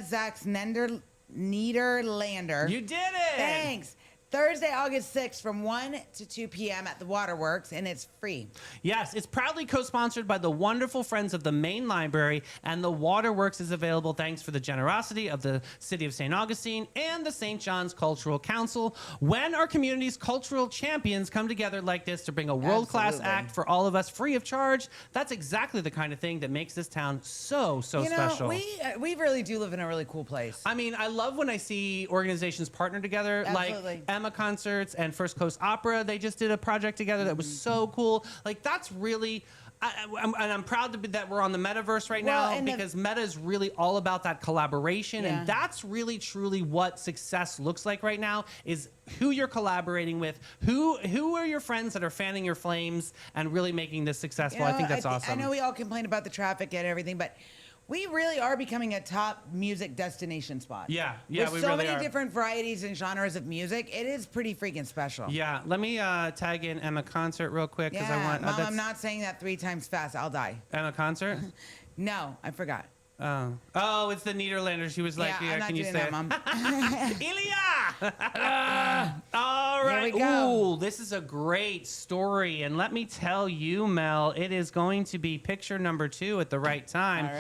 Niederlander. You did it! Thanks. Thursday, August 6th from 1 to 2 p.m. at the Waterworks, and it's free. Yes, it's proudly co-sponsored by the wonderful friends of the Main Library, and the Waterworks is available thanks for the generosity of the City of St. Augustine and the St. John's Cultural Council. When our community's cultural champions come together like this to bring a world-class Absolutely. act for all of us free of charge, that's exactly the kind of thing that makes this town so special. We really do live in a really cool place. I mean, I love when I see organizations partner together, Absolutely. like Emma Concerts and First Coast Opera. They just did a project together that was so cool. Like, that's really... I'm proud to be that we're on the metaverse right now, because Meta is really all about that collaboration, and that's really truly what success looks like right now, is who you're collaborating with, who are your friends that are fanning your flames and really making this successful. I think that's awesome. I know we all complain about the traffic and everything, but we really are becoming a top music destination spot. Yeah, With we so really many are. different varieties and genres of music, it is pretty freaking special. Yeah, let me tag in Emma Concert real quick, because I want... Mom, I'm not saying that 3 times fast. I'll die. Emma Concert? No, I forgot. Oh, it's the Niederlander. She was like, I'm not can you doing say that, it? Mom. Ilya! All right. Here we go. Ooh, this is a great story. And let me tell you, Mel, it is going to be picture number 2 at the right time. All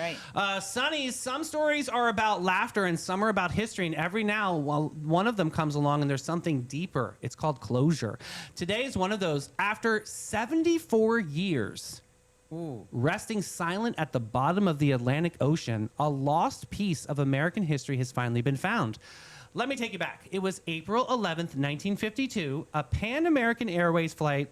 right. Sonny, some stories are about laughter and some are about history. And every now, one of them comes along and there's something deeper. It's called closure. Today is one of those. After 74 years... resting silent at the bottom of the Atlantic Ocean, a lost piece of American history has finally been found. Let me take you back. It was April 11th, 1952. A Pan American Airways flight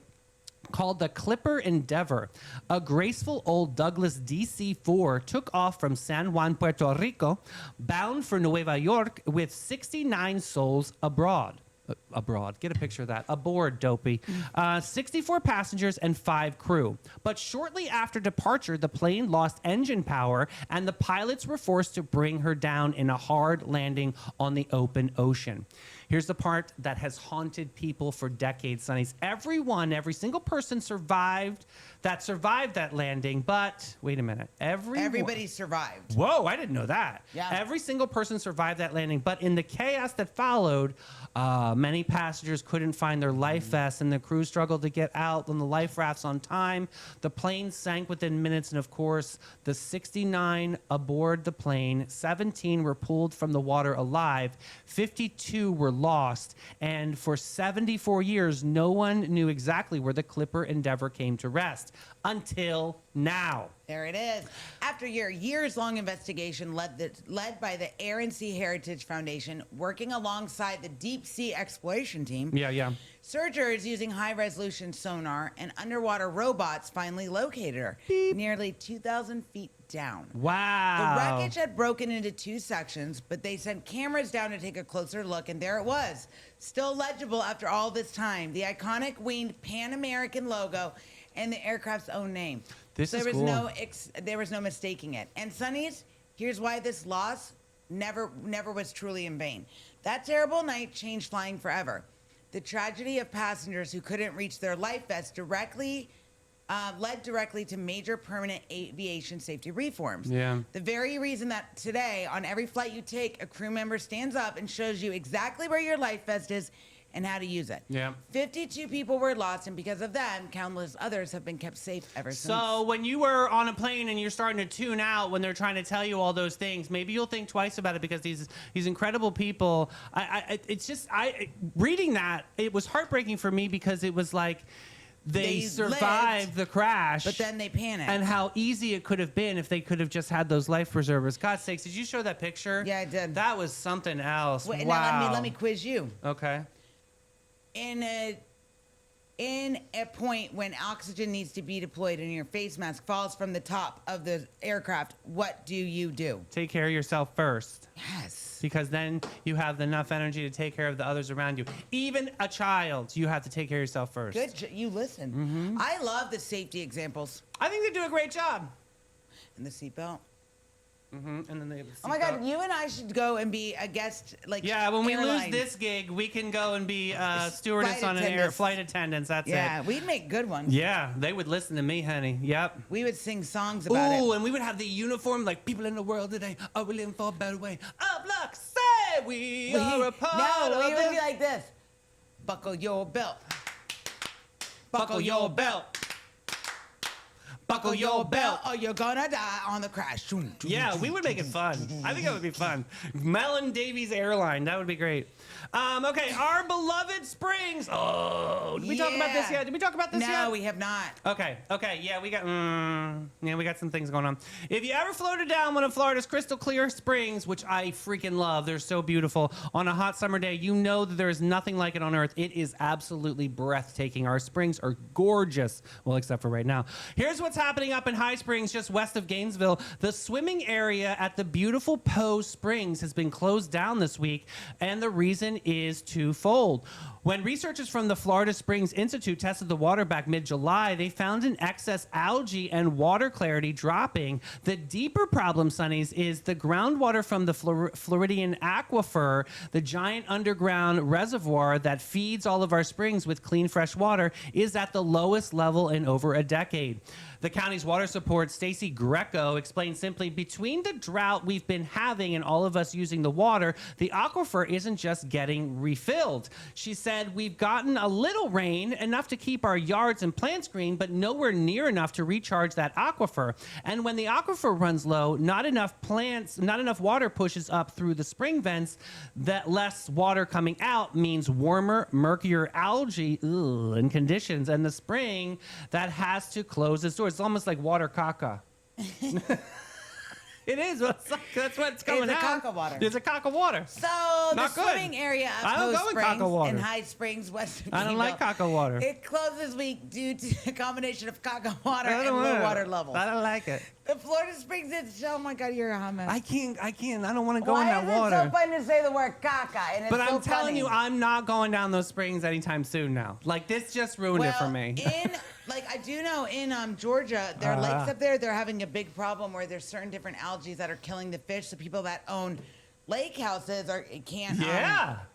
called the Clipper Endeavor, a graceful old Douglas DC-4, took off from San Juan, Puerto Rico, bound for Nueva York with 69 souls abroad. Get a picture of that. Aboard, dopey. 64 passengers and 5 crew. But shortly after departure, the plane lost engine power, and the pilots were forced to bring her down in a hard landing on the open ocean. Here's the part that has haunted people for decades, Sonnies. Every single person survived that landing, but wait a minute. Everybody survived. Whoa, I didn't know that. Yeah. Every single person survived that landing, but in the chaos that followed, many passengers couldn't find their life vests, and the crew struggled to get out on the life rafts on time. The plane sank within minutes, and of course, the 69 aboard the plane, 17 were pulled from the water alive, 52 were lost, and for 74 years, no one knew exactly where the Clipper Endeavor came to rest. Until now. There it is. After your years-long investigation led by the Air and Sea Heritage Foundation, working alongside the Deep Sea Exploration Team, searchers using high-resolution sonar and underwater robots finally located her, nearly 2,000 feet down. Wow. The wreckage had broken into 2 sections, but they sent cameras down to take a closer look, and there it was, still legible after all this time. The iconic winged Pan American logo and the aircraft's own name. There was no mistaking it. And Sonnies, here's why this loss never was truly in vain. That terrible night changed flying forever. The tragedy of passengers who couldn't reach their life vests led directly to major permanent aviation safety reforms. Yeah. The very reason that today, on every flight you take, a crew member stands up and shows you exactly where your life vest is and how to use it. Yeah. 52 people were lost, and because of them, countless others have been kept safe ever since. So when you were on a plane and you're starting to tune out when they're trying to tell you all those things, maybe you'll think twice about it, because these incredible people, reading that, it was heartbreaking for me, because it was like, they survived the crash, but then they panicked. And how easy it could have been if they could have just had those life preservers. God's sakes, did you show that picture? Yeah, I did. That was something else. Wait, wow. Now let me quiz you. Okay. In a in a point when oxygen needs to be deployed and your face mask falls from the top of the aircraft, what do you do? Take care of yourself first. Yes. Because then you have enough energy to take care of the others around you. Even a child, you have to take care of yourself first. Good. You listen. Mm-hmm. I love the safety examples. I think they do a great job. And the seatbelt. Mm-hmm. And then they have the Oh my God, seatbelt. you and I should go and be a guest, like, Yeah, when we lose airline. this gig, we can go and be stewardess Flight on an air attendants. flight attendants. That's Yeah, it. we'd make good ones. Yeah, they would listen to me, honey. Yep. We would sing songs about Ooh, it. and we would have the uniform like people in the world today are we living for a better way. Up, luck, say we are a part no, of we would the... be like this. Buckle your belt. Buckle your belt. Buckle your belt. or you're gonna die on the crash. Yeah, we would make it fun. I think that would be fun. Mel and Davey's airline. That would be great. Okay, our beloved Springs. Oh, did we talk about this Yeah. yet? Did we talk about this yet? No, we have not. Okay, yeah, we got some things going on. If you ever floated down one of Florida's crystal clear springs, which I freaking love, they're so beautiful, on a hot summer day, you know that there is nothing like it on Earth. It is absolutely breathtaking. Our springs are gorgeous. Well, except for right now. Here's what's happening up in High Springs, just west of Gainesville. The swimming area at the beautiful Poe Springs has been closed down this week, and the reason is twofold. When researchers from the Florida Springs Institute tested the water back mid-July, they found an excess algae and water clarity dropping. The deeper problem, Sonnies, is the groundwater from the Floridian aquifer, the giant underground reservoir that feeds all of our springs with clean, fresh water, is at the lowest level in over a decade. The county's water support, Stacy Greco, explained simply, between the drought we've been having and all of us using the water, the aquifer isn't just getting refilled. She said, we've gotten a little rain, enough to keep our yards and plants green, but nowhere near enough to recharge that aquifer. And when the aquifer runs low, not enough water pushes up through the spring vents. That less water coming out means warmer, murkier algae and conditions. And the spring that has to close its doors. It's almost like water caca. It is. That's what's coming It's a out. caca water. It's a caca water. So the Not good. swimming area I of don't Poe go in caca Springs water. in High Springs, west of I don't like Gainesville, caca water. It closed this week due to a combination of caca water I and don't low want it. water levels. I don't like it. The Florida Springs, oh my God, you're a hot mess. I can't. I don't want to go Why in that is water. it so fun to say the word caca? And it's But so I'm telling funny? you, I'm not going down those springs anytime soon now. Like, this just ruined it for me. I do know in Georgia, there are lakes up there, they're having a big problem where there's certain different algae that are killing the fish. So people that own lake houses can't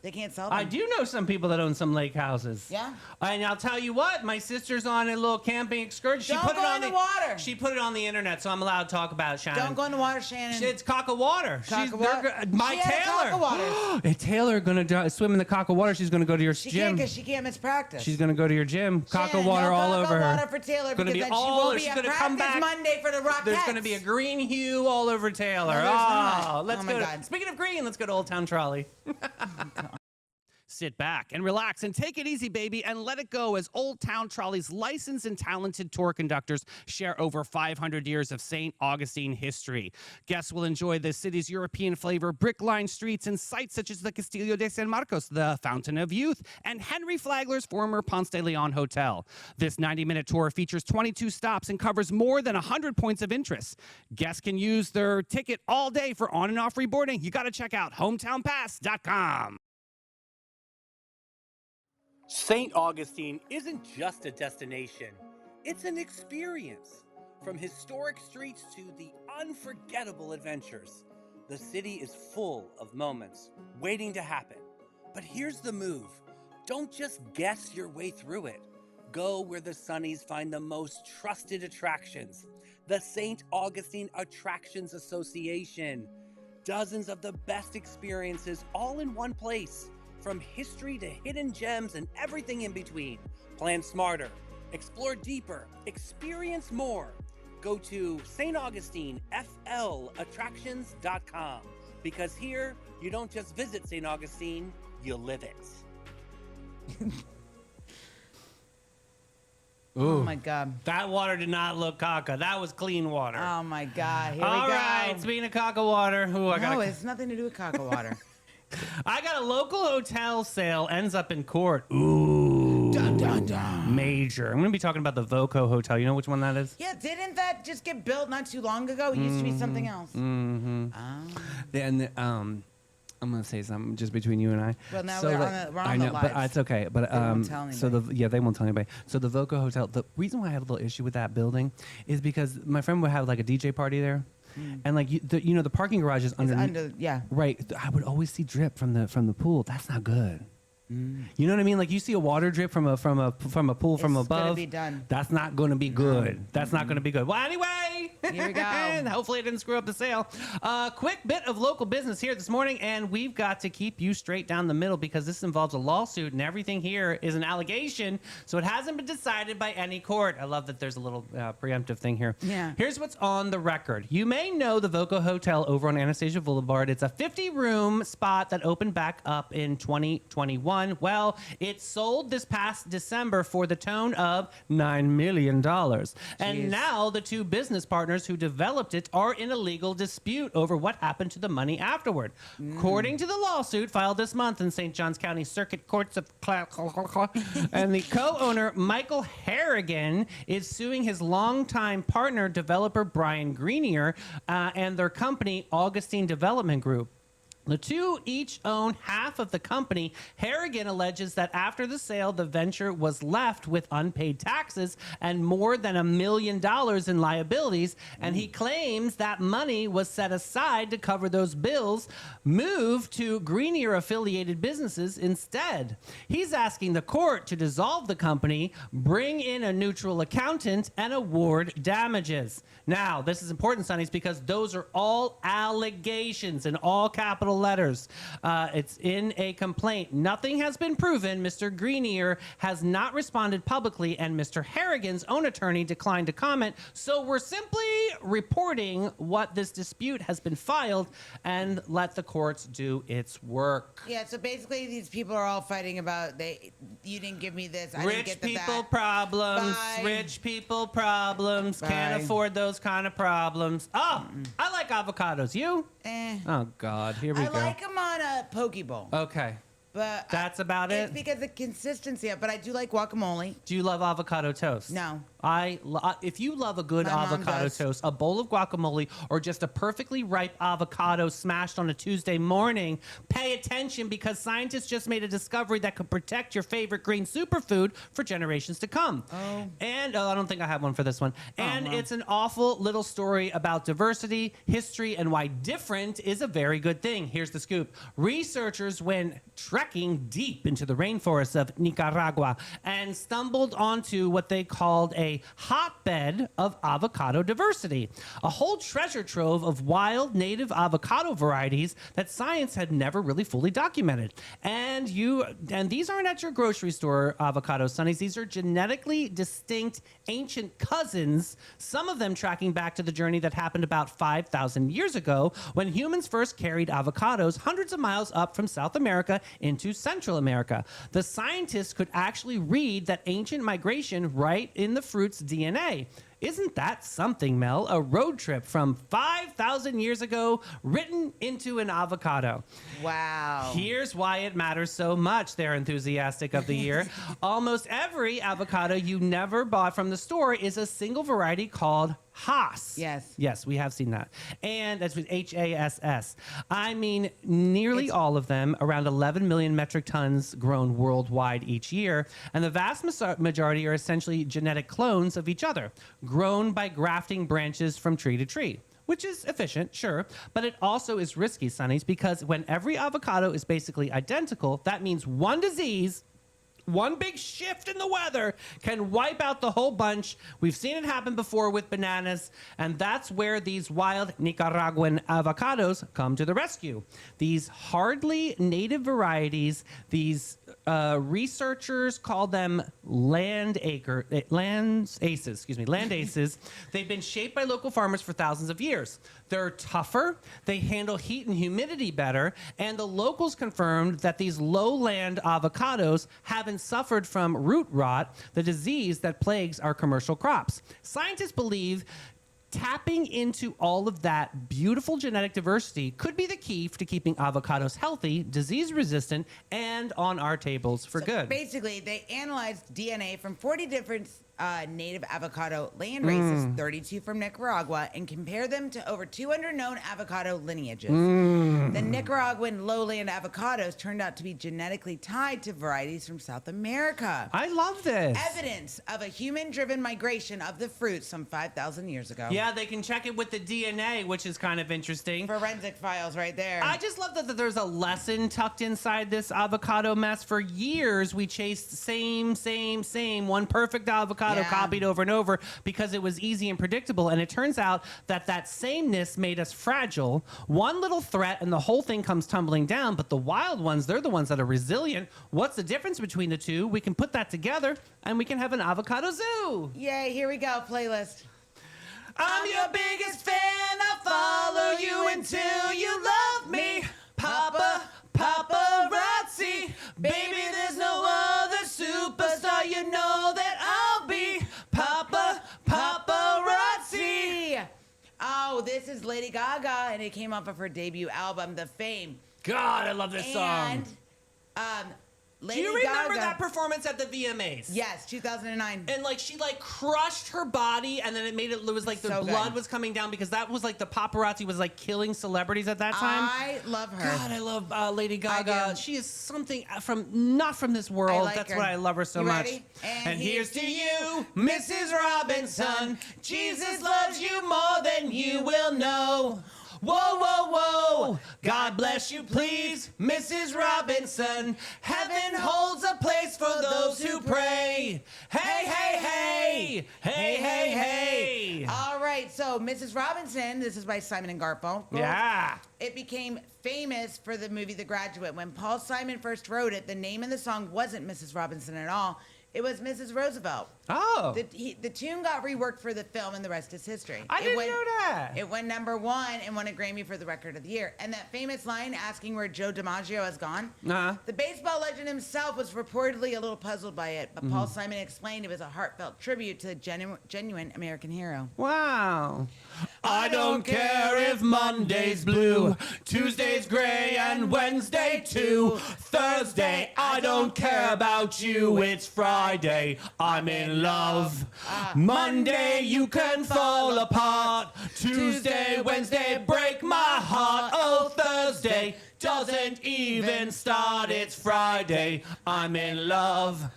they can't sell them. I do know some people that own some lake houses. Yeah? And I'll tell you what, my sister's on a little camping excursion. Don't go in the water. She put it on the internet, so I'm allowed to talk about it, Shannon. Don't go in the water, Shannon. It's caca water. Caca water? My She had Taylor. caca waters. Hey, Taylor gonna swim in the caca water. She's gonna go to your She gym. can't because she can't miss practice. She's gonna go to your gym. Caca Shannon, water no all caca over her. water for Taylor Gonna because be then all she won't over- be she's at gonna come practice back. Monday for the Rockettes. There's going to be a green hue all over Taylor. No, there's not. Let's Oh, my go. God. Speaking of green, let's go to Old Town Trolley. Sit back and relax and take it easy, baby, and let it go as Old Town Trolley's licensed and talented tour conductors share over 500 years of St. Augustine history. Guests will enjoy the city's European flavor, brick-lined streets, and sites such as the Castillo de San Marcos, the Fountain of Youth, and Henry Flagler's former Ponce de Leon Hotel. This 90-minute tour features 22 stops and covers more than 100 points of interest. Guests can use their ticket all day for on and off reboarding. You got to check out hometownpass.com. St. Augustine isn't just a destination, it's an experience. From historic streets to the unforgettable adventures, the city is full of moments waiting to happen. But here's the move. Don't just guess your way through it. Go where the Sonnies find the most trusted attractions. The St. Augustine Attractions Association. Dozens of the best experiences all in one place. From history to hidden gems and everything in between. Plan smarter, explore deeper, experience more. Go to staugustineflattractions.com because here you don't just visit St. Augustine, you live it. Oh my God. That water did not look caca. That was clean water. Oh my God. Here we go. All right, speaking of caca water, No, it's nothing to do with caca water. I got a local hotel sale ends up in court. Ooh. Dun, dun, dun. Major. I'm going to be talking about the Voco Hotel. You know which one that is? Yeah, didn't that just get built not too long ago? It used to be something else. Mm-hmm. And I'm gonna say something just between you and I. Well, now so we're that, on the I know, lives. but it's okay. But They won't tell so they won't tell anybody. So the Voco Hotel. The reason why I had a little issue with that building is because my friend would have like a DJ party there, and like the parking garage is under. Yeah. Right. I would always see drip from the pool. That's not good. You know what I mean? Like you see a water drip from a pool from It's above. gonna be done. That's not going to be good. That's not going to be good. Well, anyway, Here we go. and hopefully it didn't screw up the sale. Quick bit of local business here this morning, and we've got to keep you straight down the middle because this involves a lawsuit, and everything here is an allegation, so it hasn't been decided by any court. I love that there's a little preemptive thing here. Yeah. Here's what's on the record. You may know the Voco Hotel over on Anastasia Boulevard. It's a 50-room spot that opened back up in 2021. Well, it sold this past December for the tone of $9 million. And Jeez. now the two business partners who developed it are in a legal dispute over what happened to the money afterward. According to the lawsuit filed this month in St. Johns County Circuit Courts of and the co-owner Michael Harrigan is suing his longtime partner developer Brian Greenier and their company Augustine Development Group. The two each own half of the company. Harrigan alleges that after the sale, the venture was left with unpaid taxes and more than $1 million in liabilities, and he claims that money was set aside to cover those bills, moved to Greenier-affiliated businesses instead. He's asking the court to dissolve the company, bring in a neutral accountant, and award damages. Now, this is important, Sonnies, because those are all allegations in all capital letters. It's in a complaint. Nothing has been proven. Mr. Greenier has not responded publicly, and Mr. Harrigan's own attorney declined to comment. So we're simply reporting what this dispute has been filed and let the courts do its work. Yeah, so basically these people are all fighting about you didn't give me this, I didn't Rich get the people that. problems. Bye. Rich people problems. Can't Bye. afford those kind of problems. Oh, I like avocados. You? Oh, God. Here we I go. like them on a poke bowl. Okay. But That's about it's it? because the consistency of, but I do like guacamole. Do you love avocado toast? No. If you love a good My mom avocado does. toast, a bowl of guacamole, or just a perfectly ripe avocado smashed on a Tuesday morning, pay attention because scientists just made a discovery that could protect your favorite green superfood for generations to come. Oh. And I don't think I have one for this one. And well. it's an awful little story about diversity, history, and why different is a very good thing. Here's the scoop. Researchers went trekking deep into the rainforests of Nicaragua and stumbled onto what they called a hotbed of avocado diversity, a whole treasure trove of wild native avocado varieties that science had never really fully documented. And these aren't at your grocery store avocado Sonnies. These are genetically distinct ancient cousins, some of them tracking back to the journey that happened about 5,000 years ago when humans first carried avocados hundreds of miles up from South America into Central America. The scientists could actually read that ancient migration right in the fruit's DNA. Isn't that something, Mel? A road trip from 5,000 years ago written into an avocado. Wow. Here's why it matters so much, they're enthusiastic of the year. Almost every avocado you never bought from the store is a single variety called Hass. Yes. Yes, we have seen that. And that's with Hass. I mean, nearly all of them, around 11 million metric tons grown worldwide each year. And the vast majority are essentially genetic clones of each other, grown by grafting branches from tree to tree. Which is efficient, sure, but it also is risky, Sonnies, because when every avocado is basically identical, that means one disease, one big shift in the weather can wipe out the whole bunch. We've seen it happen before with bananas, and that's where these wild Nicaraguan avocados come to the rescue. These hardly native varieties, these researchers call them land aces. They've been shaped by local farmers for thousands of years. They're tougher, they handle heat and humidity better, and the locals confirmed that these lowland avocados haven't suffered from root rot, the disease that plagues our commercial crops. Scientists believe Tapping into all of that beautiful genetic diversity could be the key to keeping avocados healthy, disease-resistant, and on our tables for good. Basically, they analyzed DNA from 40 different native avocado land races, 32 from Nicaragua, and compared them to over 200 known avocado lineages. The Nicaraguan lowland avocados turned out to be genetically tied to varieties from South America. I love this. Evidence of a human-driven migration of the fruit some 5,000 years ago. Yeah, they can check it with the DNA, which is kind of interesting. Forensic files right there. I just love that there's a lesson tucked inside this avocado mess. For years, we chased same, one perfect avocado copied over and over because it was easy and predictable. And it turns out that sameness made us fragile. One little threat and the whole thing comes tumbling down. But the wild ones, they're the ones that are resilient. What's the difference between the two? We can put that together and we can have an avocado zoo. Yay, here we go, playlist. I'm your biggest fan. I'll follow you until you love me. Paparazzi. Baby, there's no other superstar. You know that I'll be paparazzi. Oh, this is Lady Gaga, and it came off of her debut album, The Fame. God, I love this song. And Lady Do you remember Gaga, that performance at the VMAs? Yes, 2009. And she crushed her body, and then it was like the So blood good. was coming down because that was like the paparazzi was like killing celebrities at that time. I love her. God, I love Lady I Gaga. do. She is something not from this world. like That's her. why I love her so You much. ready? And here's to you, Mrs. Robinson. Jesus loves you more than you will know. Whoa, whoa, whoa. God bless you, please, Mrs. Robinson. Heaven holds a place for those who pray. Hey, hey, hey. Hey, hey, hey. All right, so Mrs. Robinson, this is by Simon and Garfunkel. Yeah. It became famous for the movie The Graduate. When Paul Simon first wrote it, the name of the song wasn't Mrs. Robinson at all. It was Mrs. Roosevelt. Oh. The tune got reworked for the film, and the rest is history. I didn't know that. It went #1 and won a Grammy for the Record of the Year. And that famous line asking where Joe DiMaggio has gone, the baseball legend himself was reportedly a little puzzled by it, but Paul Simon explained it was a heartfelt tribute to the genuine American hero. Wow. I don't care if Monday's blue, Tuesday's gray, and Wednesday too. Thursday, I don't care about you. It's Friday, I'm in love. Monday, you can fall apart. Tuesday, Wednesday, break my heart. Oh, Thursday doesn't even start. It's Friday, I'm in love.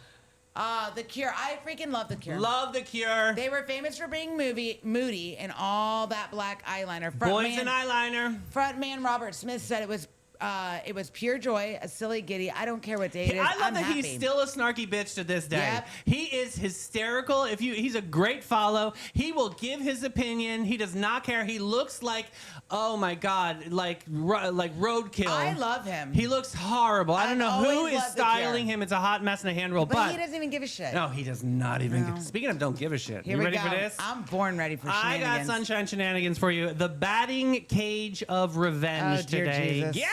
The Cure. I freaking love The Cure. Love The Cure. They were famous for being moody and all that black eyeliner. Boys and eyeliner. Frontman Robert Smith said it was pure joy, a silly giddy. I don't care what day it is. I love I'm that happy. he's still a snarky bitch to this day. Yep. He is hysterical. He's a great follow. He will give his opinion. He does not care. He looks like, oh my God, like roadkill. I love him. He looks horrible. I don't know I've who always is loved The styling Cure. him. It's a hot mess and a hand roll. but he doesn't even give a shit. No, he does not even. No. Speaking of don't give a shit. Here You we ready go. for this? I'm born ready for I shenanigans. got Sunshine Shenanigans for you. The batting cage of revenge Oh, dear today. Jesus. Gather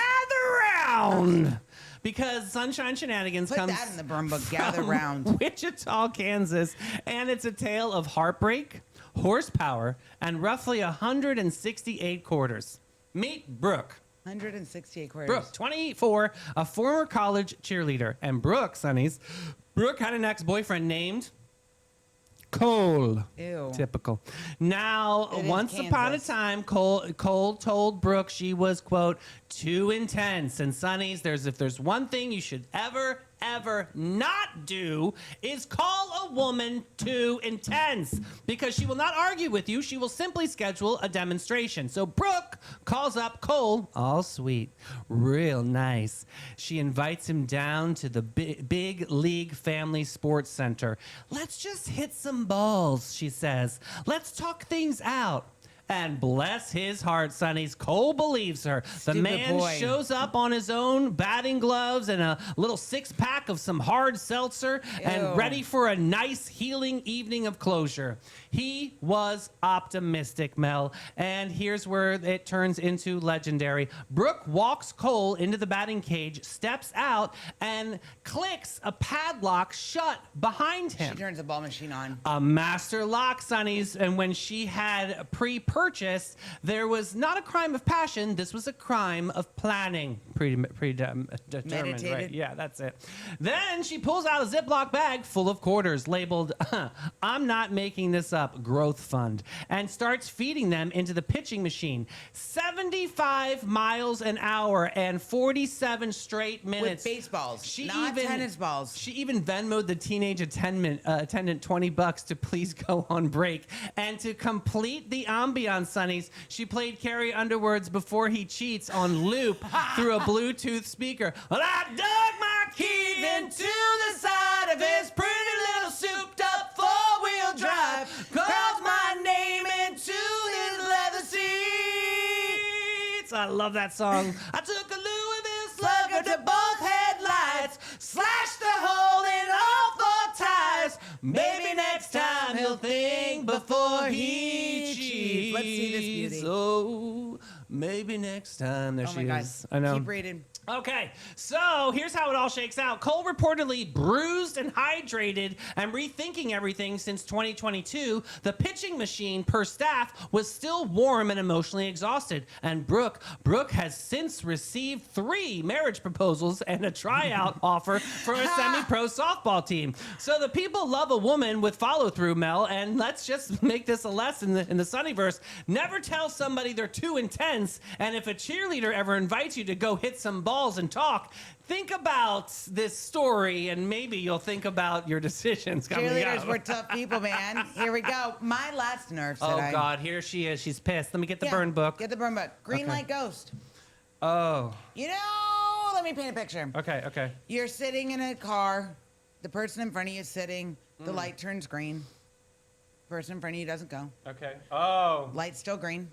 round! Because Sunshine Shenanigans Put comes that in the burn book. Gather from round. Wichita, Kansas. And it's a tale of heartbreak, horsepower, and roughly 168 quarters. Meet Brooke. 168 quarters. Brooke, 24, a former college cheerleader. And Brooke, sonnies, Brooke had an ex-boyfriend named Cole. Ew. Typical. Now, It is once upon a Kansas. time, Cole told Brooke she was, quote, too intense. And sonnies, if there's one thing you should ever not do is call a woman too intense, because she will not argue with you. She will simply schedule a demonstration. So Brooke calls up Cole, all sweet, real nice. She invites him down to the big league family sports center. Let's just hit some balls, she says. Let's talk things out. And bless his heart, Sonny's, Cole believes her. The Stupid man boy. shows up on his own batting gloves and a little 6-pack of some hard seltzer and Ew. ready for a nice healing evening of closure. He was optimistic, Mel. And here's where it turns into legendary. Brooke walks Cole into the batting cage, steps out, and clicks a padlock shut behind him. She turns the ball machine on. A master lock, Sonny's, and when she had pre-purchased, there was not a crime of passion. This was a crime of planning. Determined, right? Meditated. Yeah, that's it. Then she pulls out a Ziploc bag full of quarters labeled, I'm not making this up, growth fund, and starts feeding them into the pitching machine. 75 miles an hour and 47 straight minutes. With baseballs, not tennis balls. She even Venmoed the teenage attendant $20 to please go on break. And to complete the ambiance, Sonny's, she played Carrie Underwood's Before He Cheats on loop through a Bluetooth speaker. Well, I dug my keys into the side of his pretty little souped-up four-wheel drive, carved my name into his leather seats. I love that song. I took a Louisville Slugger to both headlights, slashed a hole in all 4 tires. Maybe next time he'll think before he cheats. Let's see this beauty. Oh, maybe next time. There Oh she my God. is. I know. Keep reading. Okay, so here's how it all shakes out. Cole reportedly bruised and hydrated and rethinking everything since 2022. The pitching machine per staff was still warm and emotionally exhausted. And Brooke has since received 3 marriage proposals and a tryout offer for a semi-pro softball team. So the people love a woman with follow-through, Mel, and let's just make this a lesson in the Sunnyverse. Never tell somebody they're too intense, and if a cheerleader ever invites you to go hit some balls and talk, think about this story and maybe you'll think about your decisions coming Cheerleaders up. were tough people, man. Here we go. My last nerve Oh today. God, here she is. She's pissed. Let me get the Yeah, burn book. Get the burn book. Green Okay. light ghost. Oh, You know, let me paint a picture. okay. You're sitting in a car. The person in front of you is sitting. The light turns green. Person in front of you doesn't go. Okay. Oh, Light's still green.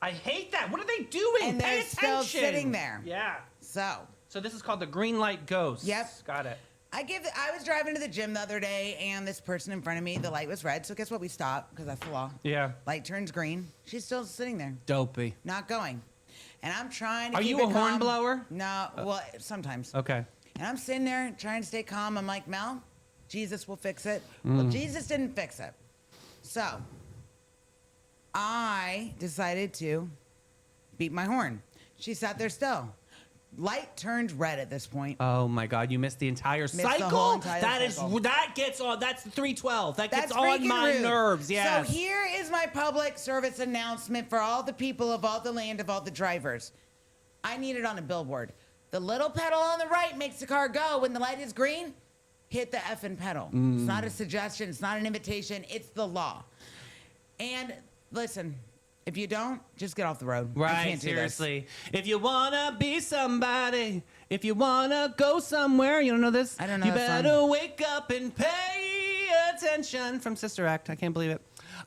I hate that. What are they doing? And Pay they're still attention. sitting there. Yeah. So So this is called the green light ghost. Yep. Got it. I was driving to the gym the other day, and this person in front of me, the light was red. So guess what? We stopped because that's the law. Yeah. Light turns green. She's still sitting there, Dopey. not going. And I'm trying to Are keep you it a horn calm. blower? No. Well, sometimes. Okay. And I'm sitting there trying to stay calm. I'm like, Mel, Jesus will fix it. Well, Jesus didn't fix it. So I decided to beat my horn. She sat there still. Light turned red at this point. Oh my God! You missed the entire the cycle. whole entire That cycle. is that gets on. That's 312. That That's gets on freaking my rude. nerves. Yes. So here is my public service announcement for all the people of all the land of all the drivers. I need it on a billboard. The little pedal on the right makes the car go. When the light is green, hit the effing pedal. It's not a suggestion. It's not an invitation. It's the law. And listen, if you don't, just get off the road. I Right, can't do this. seriously. If you wanna be somebody, if you wanna go somewhere, you don't know this? I don't know You that better song. wake up and pay attention from Sister Act. I can't believe it.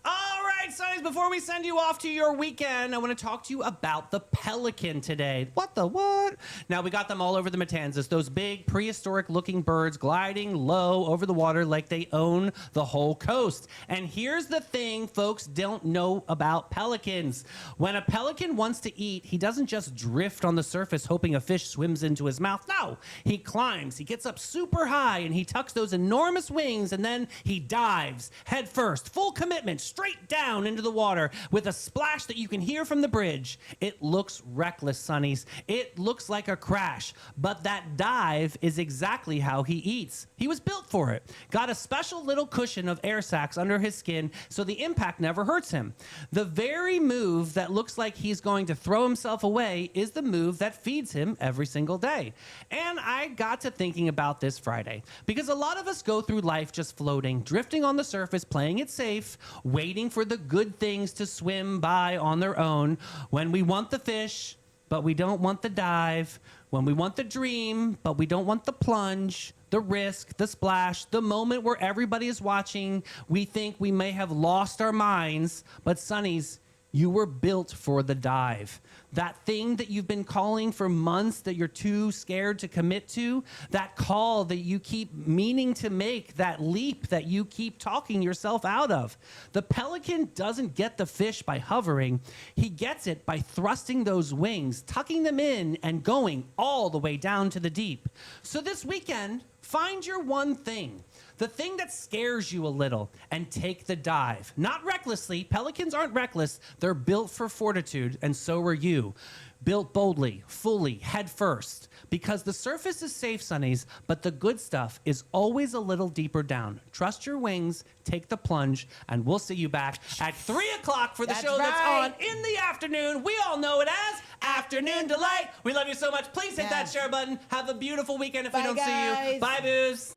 All right, Sonnies, before we send you off to your weekend, I want to talk to you about the pelican today. What the what? Now, we got them all over the Matanzas, those big prehistoric-looking birds gliding low over the water like they own the whole coast. And here's the thing folks don't know about pelicans. When a pelican wants to eat, he doesn't just drift on the surface hoping a fish swims into his mouth. No, he climbs, he gets up super high, and he tucks those enormous wings, and then he dives head first, full commitment, straight down into the water with a splash that you can hear from the bridge. It looks reckless, Sonnies. It looks like a crash, but that dive is exactly how he eats. He was built for it. Got a special little cushion of air sacs under his skin so the impact never hurts him. The very move that looks like he's going to throw himself away is the move that feeds him every single day. And I got to thinking about this Friday because a lot of us go through life just floating, drifting on the surface, playing it safe, waiting for the good things to swim by on their own. When we want the fish, but we don't want the dive. When we want the dream, but we don't want the plunge, the risk, the splash, the moment where everybody is watching, we think we may have lost our minds. But Sonnies, You were built for the dive. That thing that you've been calling for months that you're too scared to commit to, that call that you keep meaning to make, that leap that you keep talking yourself out of. The pelican doesn't get the fish by hovering. He gets it by thrusting those wings, tucking them in, and going all the way down to the deep. So this weekend, find your one thing. The thing that scares you a little, and take the dive. Not recklessly. Pelicans aren't reckless. They're built for fortitude, and so are you. Built boldly, fully, head first. Because the surface is safe, Sonnies, but the good stuff is always a little deeper down. Trust your wings, take the plunge, and we'll see you back at 3 o'clock for the That's show that's right. on in the afternoon. We all know it as Afternoon Delight. We love you so much. Please hit that share button. Have a beautiful weekend if we Bye, don't see you. guys. Bye, boos.